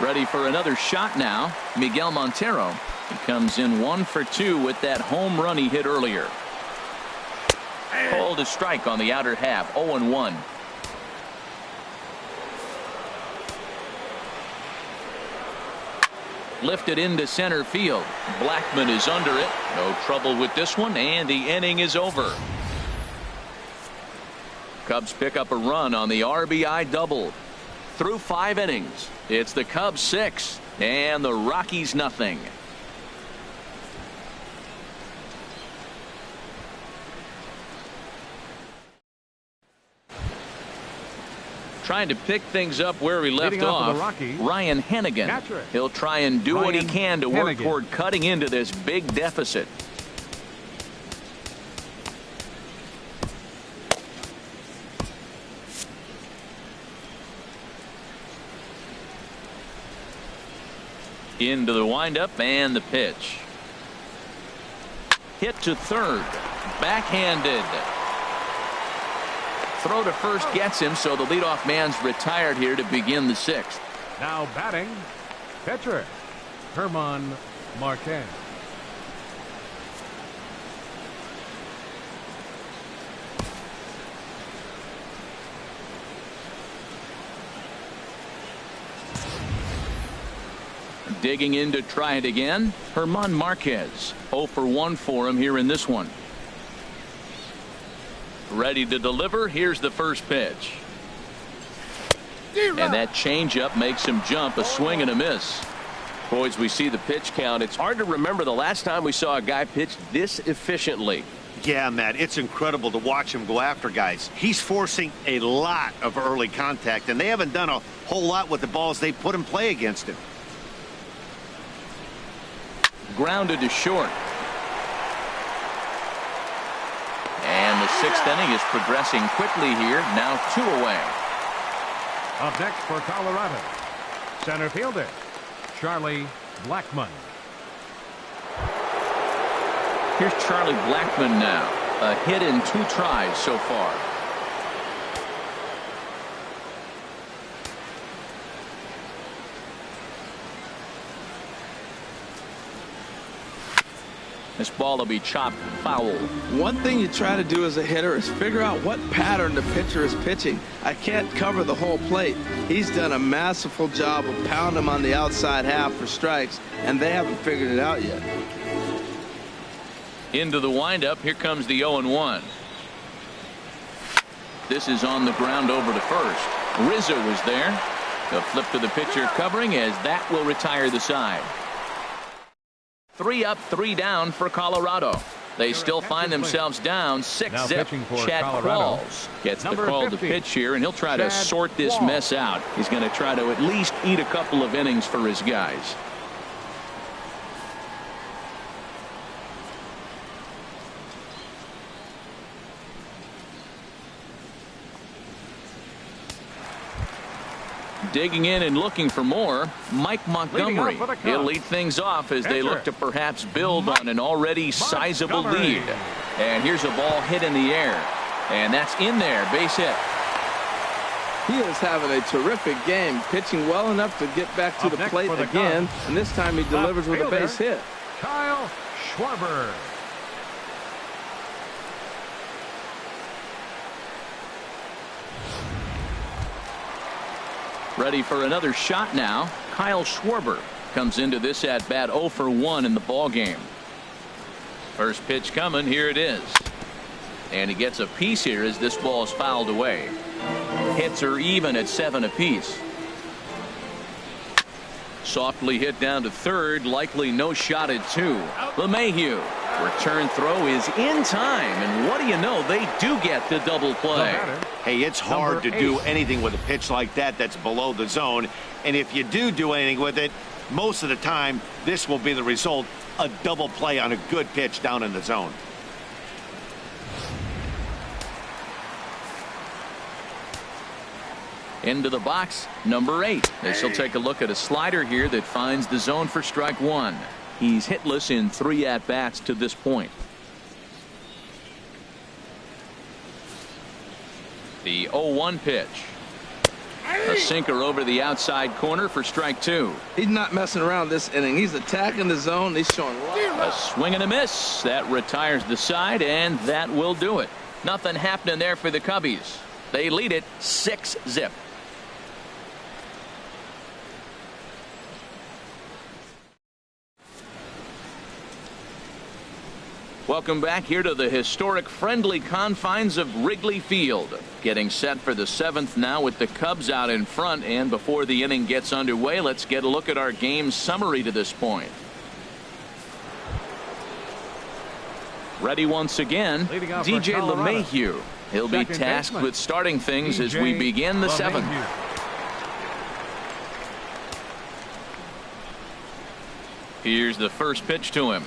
Ready for another shot now. Miguel Montero. He comes in 1 for 2 with that home run he hit earlier. Called a strike on the outer half. 0-1. Lifted into center field. Blackmon is under it. No trouble with this one, and the inning is over. Cubs pick up a run on the RBI double. Through 5 innings, it's the Cubs 6 and the Rockies nothing. Trying to pick things up where we left off, Ryan Hennigan. He'll try and do what he can to work toward cutting into this big deficit. Into the windup and the pitch. Hit to third. Backhanded. Throw to first gets him, so the leadoff man's retired here to begin the 6th. Now batting, pitcher Herman Marquez. Digging in to try it again, Herman Marquez. 0 for 1 for him here in this one. Ready to deliver. Here's the first pitch. And that changeup makes him jump. A swing and a miss. Boys, we see the pitch count. It's hard to remember the last time we saw a guy pitch this efficiently. Yeah, Matt, it's incredible to watch him go after guys. He's forcing a lot of early contact, and they haven't done a whole lot with the balls they put in play against him. Grounded to short. And the 6th inning is progressing quickly here. Now 2 away. Up next for Colorado, center fielder Charlie Blackmon. Here's Charlie Blackmon now. A hit in 2 tries so far. This ball will be chopped foul. One thing you try to do as a hitter is figure out what pattern the pitcher is pitching. I can't cover the whole plate. He's done a masterful job of pounding him on the outside half for strikes, and they haven't figured it out yet. Into the windup. Here comes the 0-1. This is on the ground over to first. Rizzo is there. The flip to the pitcher covering, as that will retire the side. 3 up, 3 down for Colorado. They still find themselves down 6-zip. Chad Qualls gets the call to pitch here, and he'll try to sort this mess out. He's going to try to at least eat a couple of innings for his guys. Digging in and looking for more, Mike Montgomery. He'll lead things off as they look to perhaps build on an already sizable lead. And here's a ball hit in the air. And that's in there. Base hit. He is having a terrific game, pitching well enough to get back to the plate again. And this time he delivers with a base hit. Kyle Schwarber. Ready for another shot now. Kyle Schwarber comes into this at bat 0 for 1 in the ball game. First pitch coming. Here it is. And he gets a piece here as this ball is fouled away. Hits are even at 7 apiece. Softly hit down to third, likely no shot at two. LeMahieu. Return throw is in time, and what do you know, they do get the double play. Hey, it's hard to do anything with a pitch like that that's below the zone, and if you do anything with it, most of the time this will be the result, a double play on a good pitch down in the zone. Into the box, number 8. This will take a look at a slider here that finds the zone for strike one. He's hitless in 3 at-bats to this point. The 0-1 pitch. A sinker over the outside corner for strike two. He's not messing around this inning. He's attacking the zone. He's showing a swing and a miss. That retires the side, and that will do it. Nothing happening there for the Cubbies. They lead it 6-0. Welcome back here to the historic friendly confines of Wrigley Field. Getting set for the 7th now with the Cubs out in front, and before the inning gets underway, let's get a look at our game summary to this point. Ready once again, DJ LeMahieu. He'll be tasked with starting things as we begin the 7th. Here's the first pitch to him.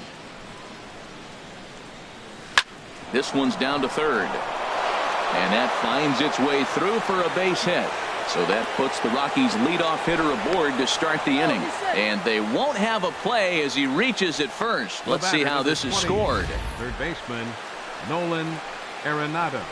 This one's down to third. And that finds its way through for a base hit. So that puts the Rockies leadoff hitter aboard to start the inning. And they won't have a play as he reaches at first. Let's see how this is scored. Third baseman Nolan Arenado.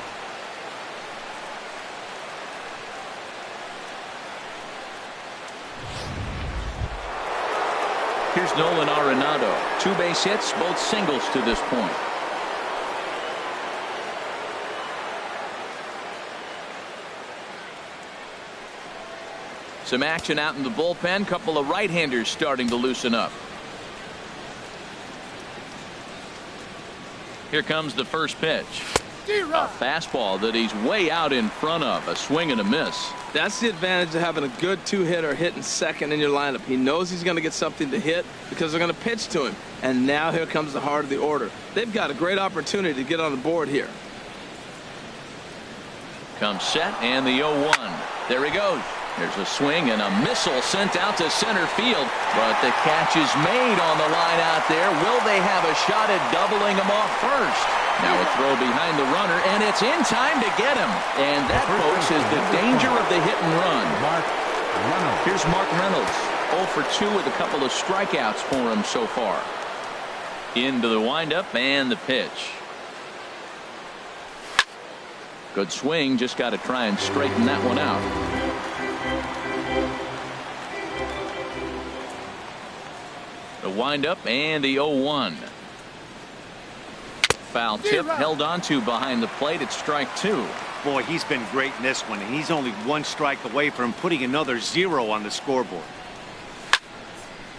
Here's Nolan Arenado. 2 base hits, both singles to this point. Some action out in the bullpen. Couple of right-handers starting to loosen up. Here comes the first pitch. A fastball that he's way out in front of. A swing and a miss. That's the advantage of having a good 2-hitter hitting second in your lineup. He knows he's going to get something to hit because they're going to pitch to him. And now here comes the heart of the order. They've got a great opportunity to get on the board here. Comes set and the 0-1. There he goes. There's a swing and a missile sent out to center field, but the catch is made on the line out there. Will they have a shot at doubling him off first? Now a throw behind the runner, and it's in time to get him. And that, folks, is the danger of the hit and run. Here's Mark Reynolds, 0 for 2 with a couple of strikeouts for him so far. Into the windup and the pitch. Good swing, just got to try and straighten that one out. The windup and the 0-1. Foul tip held onto behind the plate at strike two. Boy, he's been great in this one, and he's only 1 strike away from putting another 0 on the scoreboard.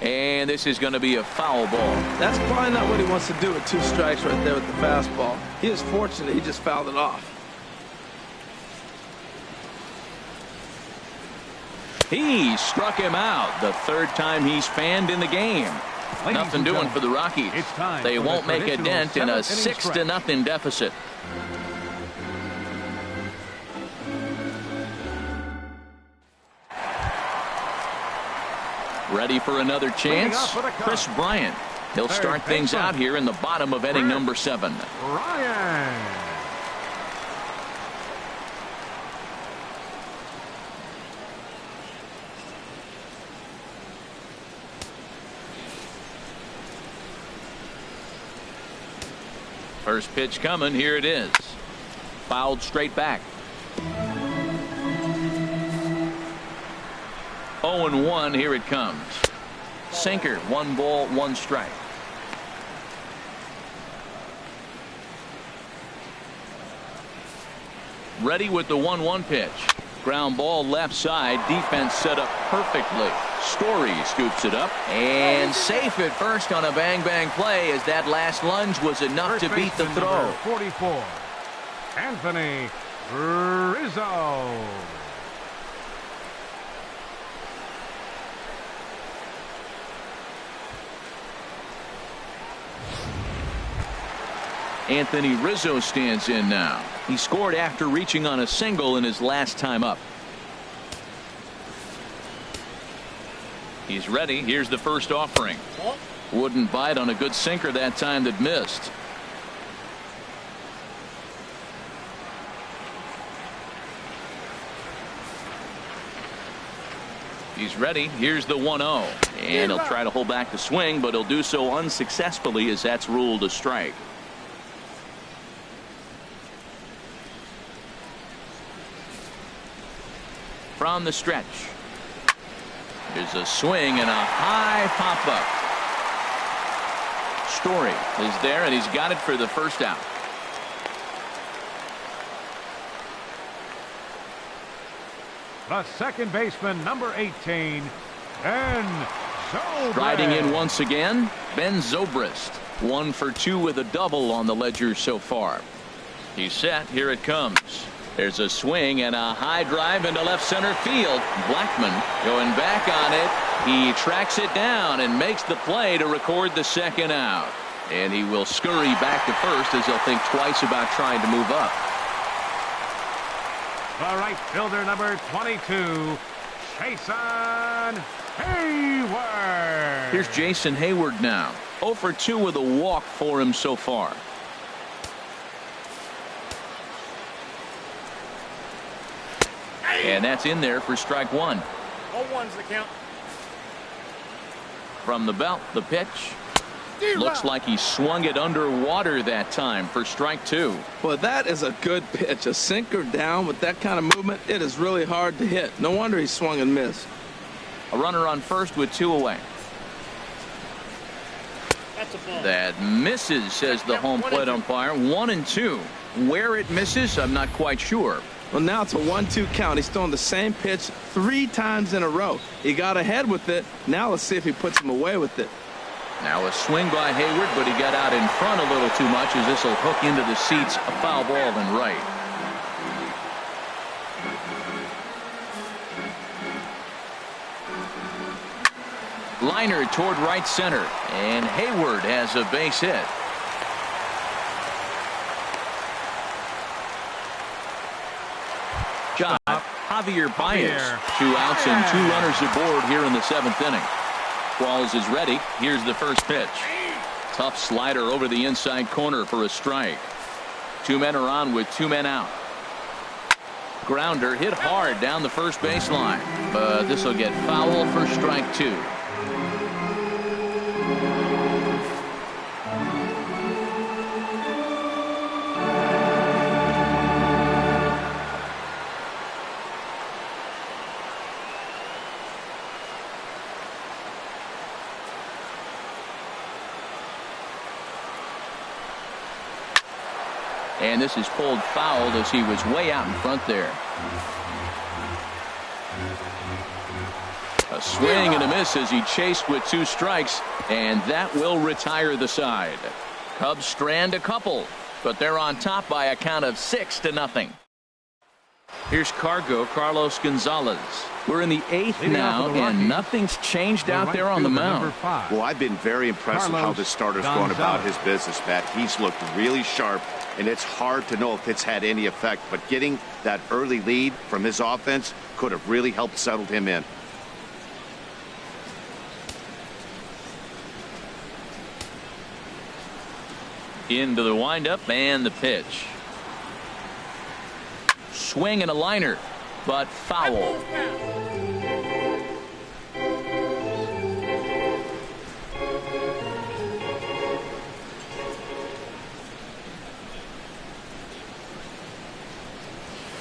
And this is going to be a foul ball. That's probably not what he wants to do with 2 strikes right there with the fastball. He is fortunate he just fouled it off. He struck him out. The 3rd time he's fanned in the game. Nothing doing for the Rockies. They won't make a dent in a 6-0 deficit. Ready for another chance? Chris Bryant. He'll start things out here in the bottom of inning number 7. Ryan. First pitch coming. Here it is. Fouled straight back. 0-1. Here it comes. Sinker. 1 ball, 1 strike. Ready with the 1-1 pitch. Ground ball left side. Defense set up perfectly. Story scoops it up and safe at first on a bang play as that last lunge was enough to beat the throw. 44. Anthony Rizzo. Anthony Rizzo stands in now. He scored after reaching on a single in his last time up. He's ready. Here's the first offering. Wouldn't bite on a good sinker that time that missed. He's ready. Here's the 1-0. And he'll try to hold back the swing, but he'll do so unsuccessfully as that's ruled a strike. From the stretch. There's a swing and a high pop-up. Story is there, and he's got it for the first out. The second baseman, number 18, Ben Zobrist. Riding in once again, Ben Zobrist. 1 for 2 with a double on the ledger so far. He's set. Here it comes. There's a swing and a high drive into left center field. Blackman going back on it. He tracks it down and makes the play to record the second out. And he will scurry back to first as he'll think twice about trying to move up. The right fielder, number 22, Jason Hayward. Here's Jason Hayward now. 0 for 2 with a walk for him so far. And that's in there for strike 1. 0-1's the count. From the belt, the pitch. Looks like he swung it underwater that time for strike 2. Well, that is a good pitch. A sinker down with that kind of movement, it is really hard to hit. No wonder he swung and missed. A runner on first with 2 away. That's a ball. That misses, says the home plate umpire. 1-2. Where it misses, I'm not quite sure. Well, now it's a 1-2 count. He's throwing the same pitch 3 times in a row. He got ahead with it. Now let's see if he puts him away with it. Now a swing by Hayward, but he got out in front a little too much as this will hook into the seats. A foul ball and right. Liner toward right center, and Hayward has a base hit. Job, Javier Baez. 2 outs and 2 runners aboard here in the 7th inning. Qualls is ready. Here's the first pitch. Tough slider over the inside corner for a strike. 2 men are on with 2 men out. Grounder hit hard down the first baseline, but this will get foul for strike 2. And this is pulled foul as he was way out in front there. A swing and a miss as he chased with 2 strikes, and that will retire the side. Cubs strand a couple, but they're on top by a count of 6-0. Here's Carlos Gonzalez. We're in the 8th now, and nothing's changed out there on the mound. Well, I've been very impressed with how this starter's going about his business, Matt. He's looked really sharp, and it's hard to know if it's had any effect, but getting that early lead from his offense could have really helped settle him in. Into the windup and the pitch. Swing and a liner, but foul.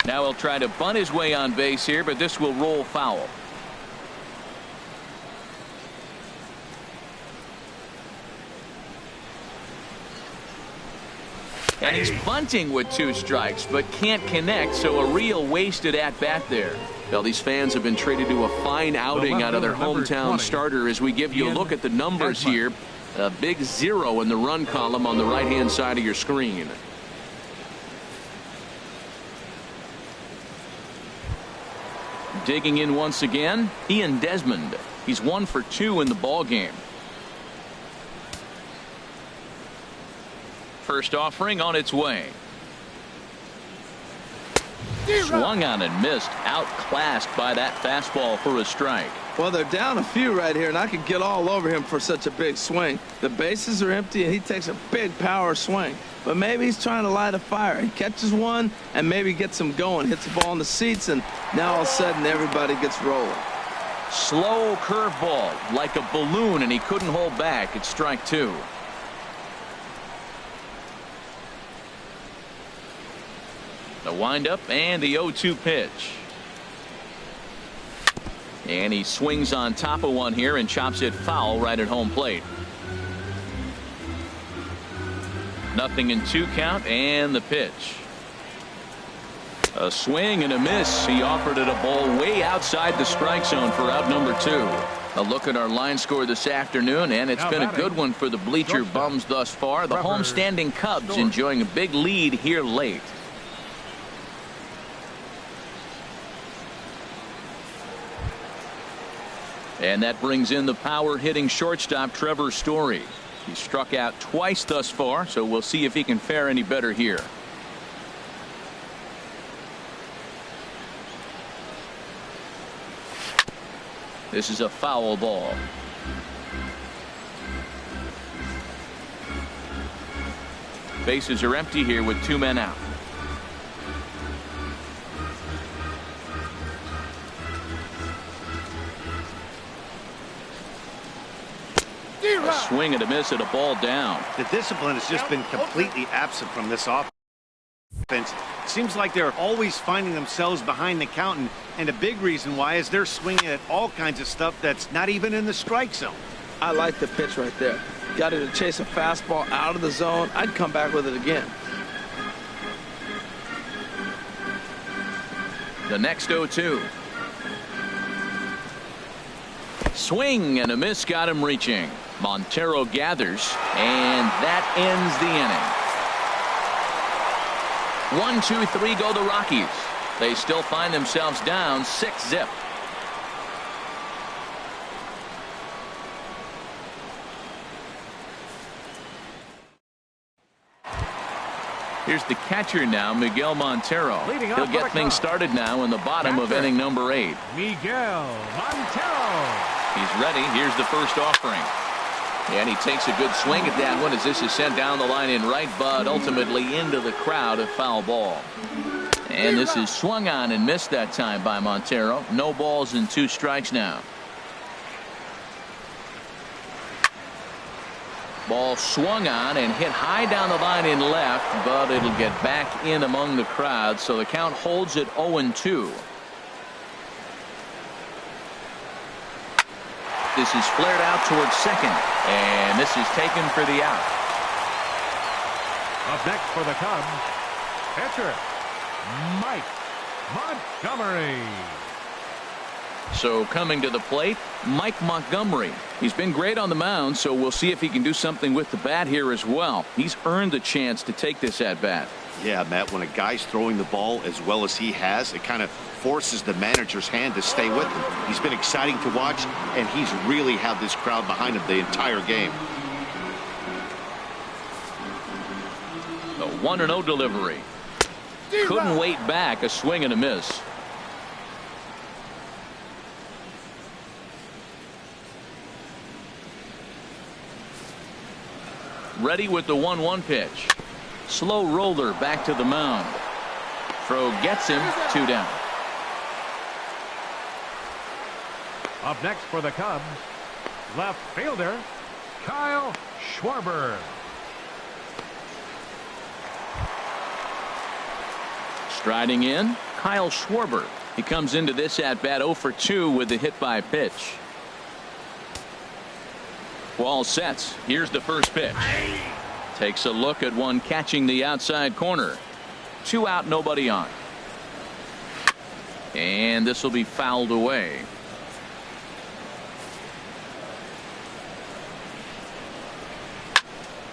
Now he'll try to bunt his way on base here, but this will roll foul. And he's bunting with 2 strikes, but can't connect, so a real wasted at-bat there. Well, these fans have been treated to a fine outing out of their hometown starter as we give you a look at the numbers here. A big 0 in the run column on the right-hand side of your screen. Digging in once again, Ian Desmond. He's 1 for 2 in the ball game. First offering on its way. Swung on and missed. Outclassed by that fastball for a strike. Well, they're down a few right here, and I could get all over him for such a big swing. The bases are empty, and he takes a big power swing. But maybe he's trying to light a fire. He catches one and maybe gets him going, hits the ball in the seats, and now all of a sudden everybody gets rolling. Slow curveball like a balloon, and he couldn't hold back. It's strike two. The windup and the 0-2 pitch. And he swings on top of one here and chops it foul right at home plate. Nothing in 2 count, and the pitch. A swing and a miss. He offered it a ball way outside the strike zone for out number 2. A look at our line score this afternoon, and it's been a good one for the bleacher bums thus far. The home-standing Cubs enjoying a big lead here late. And that brings in the power-hitting shortstop Trevor Story. He's struck out twice thus far, so we'll see if he can fare any better here. This is a foul ball. Bases are empty here with 2 men out. A swing and a miss at a ball down. The discipline has just been completely absent from this offense. It seems like they're always finding themselves behind the count, and a big reason why is they're swinging at all kinds of stuff that's not even in the strike zone. I like the pitch right there. Got it to chase a fastball out of the zone. I'd come back with it again. The next 0-2. Swing and a miss got him reaching. Montero gathers, and that ends the inning. 1, 2, 3 go the Rockies. They still find themselves down 6-zip. Here's the catcher now, Miguel Montero. He'll get things started now in the bottom of inning number 8. Miguel Montero. He's ready. Here's the first offering. And he takes a good swing at that one as this is sent down the line in right, but ultimately into the crowd, a foul ball. And this is swung on and missed that time by Montero. No balls and 2 strikes now. Ball swung on and hit high down the line in left, but it'll get back in among the crowd, so the count holds at 0-2. This is flared out towards second, and this is taken for the out. Up next for the Cubs, pitcher Mike Montgomery. So coming to the plate, Mike Montgomery. He's been great on the mound, so we'll see if he can do something with the bat here as well. He's earned the chance to take this at bat. Yeah, Matt, when a guy's throwing the ball as well as he has, it kind of forces the manager's hand to stay with him. He's been exciting to watch, and he's really had this crowd behind him the entire game. The 1-0 delivery. Couldn't wait back. A swing and a miss. Ready with the 1-1 pitch. Slow roller back to the mound. Throw gets him. 2 down. Up next for the Cubs, left fielder Kyle Schwarber. Striding in, Kyle Schwarber. He comes into this at bat 0 for 2 with the hit by pitch. Ball sets. Here's the first pitch. Takes a look at one catching the outside corner. 2 out, nobody on. And this will be fouled away.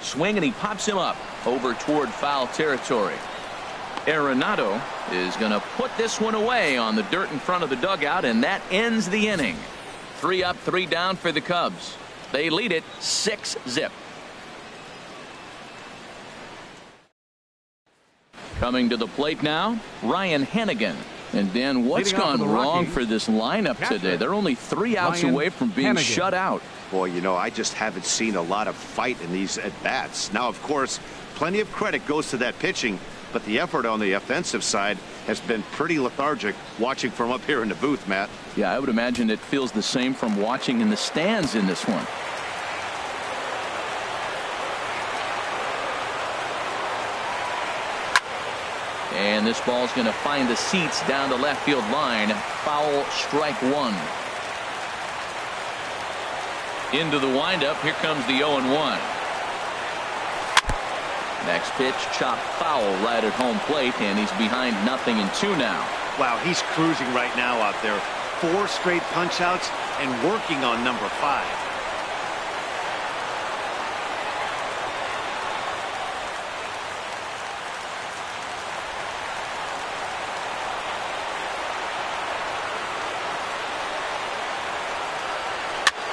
Swing, and he pops him up over toward foul territory. Arenado is going to put this one away on the dirt in front of the dugout, and that ends the inning. 3 up, 3 down for the Cubs. They lead it 6-zip. Coming to the plate now, Ryan Hennigan. And Dan, what's gone wrong for this lineup today? They're only 3 outs away from being shut out. Boy, you know, I just haven't seen a lot of fight in these at-bats. Now, of course, plenty of credit goes to that pitching, but the effort on the offensive side has been pretty lethargic watching from up here in the booth, Matt. Yeah, I would imagine it feels the same from watching in the stands in this one. And this ball's going to find the seats down the left field line. Foul, strike 1. Into the windup. Here comes the 0-1. Next pitch, chopped foul right at home plate, and he's behind 0-2 now. Wow, he's cruising right now out there. 4 straight punch-outs and working on number 5.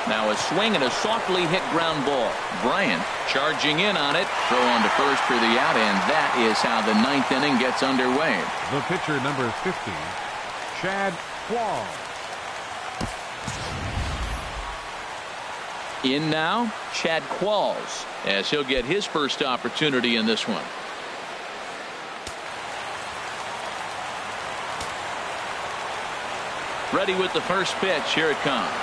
Now a swing and a softly hit ground ball. Bryant charging in on it. Throw on to first for the out, and that is how the 9th inning gets underway. The pitcher, number 50, Chad Qualls. In now, Chad Qualls, as he'll get his first opportunity in this one. Ready with the first pitch. Here it comes.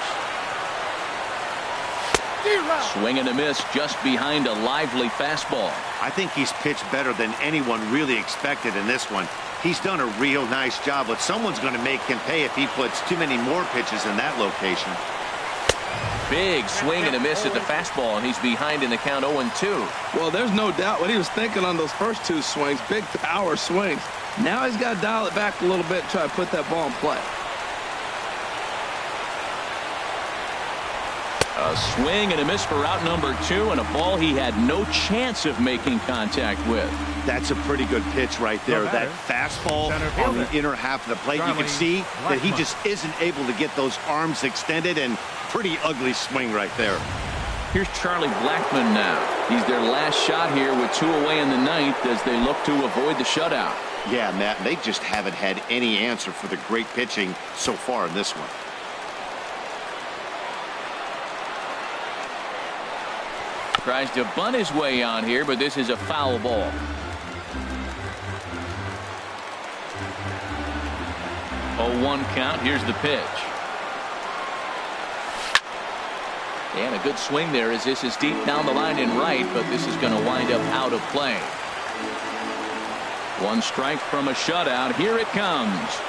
Swing and a miss just behind a lively fastball. I think he's pitched better than anyone really expected in this one. He's done a real nice job, but someone's going to make him pay if he puts too many more pitches in that location. Big swing and a miss at the fastball, and he's behind in the count 0-2. Well, there's no doubt what he was thinking on those first 2 swings. Big power swings. Now he's got to dial it back a little bit and try to put that ball in play. A swing and a miss for out number 2, and a ball he had no chance of making contact with. That's a pretty good pitch right there. That fastball on the inner half of the plate. You can see that he just isn't able to get those arms extended, and pretty ugly swing right there. Here's Charlie Blackmon now. He's their last shot here with 2 away in the 9th as they look to avoid the shutout. Yeah, Matt, they just haven't had any answer for the great pitching so far in this one. Tries to bunt his way on here, but this is a foul ball. Oh, 1 count. Here's the pitch. And a good swing there as this is deep down the line in right, but this is going to wind up out of play. 1 strike from a shutout. Here it comes.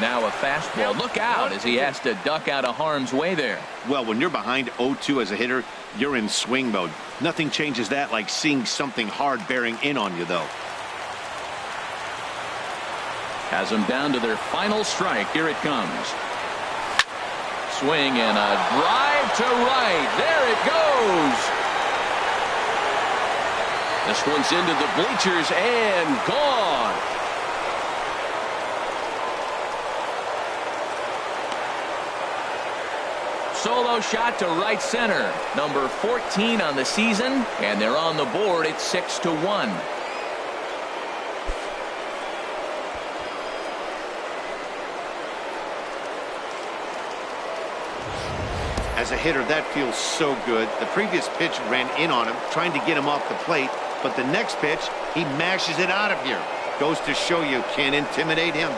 Now a fastball. Look out as he has to duck out of harm's way there. Well, when you're behind 0-2 as a hitter, you're in swing mode. Nothing changes that like seeing something hard bearing in on you, though. Has them down to their final strike. Here it comes. Swing and a drive to right. There it goes. This one's into the bleachers and gone. Solo shot to right center. Number 14 on the season, and they're on the board at 6-1. As a hitter, that feels so good. The previous pitch ran in on him, trying to get him off the plate, but the next pitch, he mashes it out of here. Goes to show you can't intimidate him.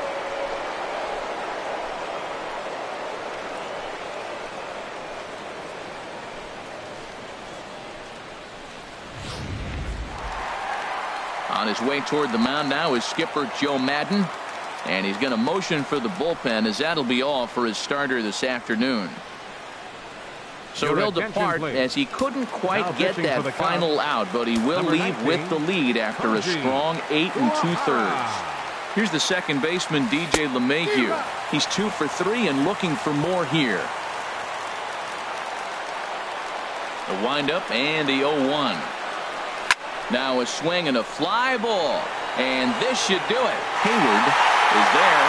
On his way toward the mound now is skipper Joe Madden, and he's going to motion for the bullpen as that'll be all for his starter this afternoon. So he'll depart as he couldn't quite get that final out, but he will leave with the lead after a strong 8 2/3. Here's the second baseman, DJ LeMahieu. He's 2 for 3 and looking for more here. The windup and the 0-1. Now a swing and a fly ball, and this should do it. Hayward is there.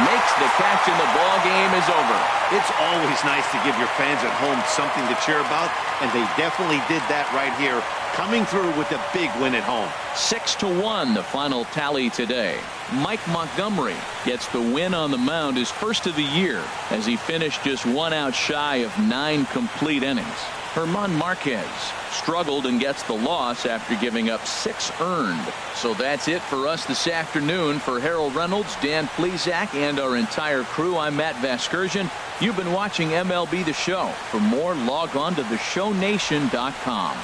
makes the catch, and the ball game is over. It's always nice to give your fans at home something to cheer about, and they definitely did that right here, coming through with a big win at home. 6-1 the final tally today. Mike Montgomery gets the win on the mound, his first of the year, as he finished just 1 out shy of 9 complete innings. Marquez struggled and gets the loss after giving up 6 earned. So that's it for us this afternoon. For Harold Reynolds, Dan Plesac, and our entire crew, I'm Matt Vasgersian. You've been watching MLB The Show. For more, log on to theshownation.com.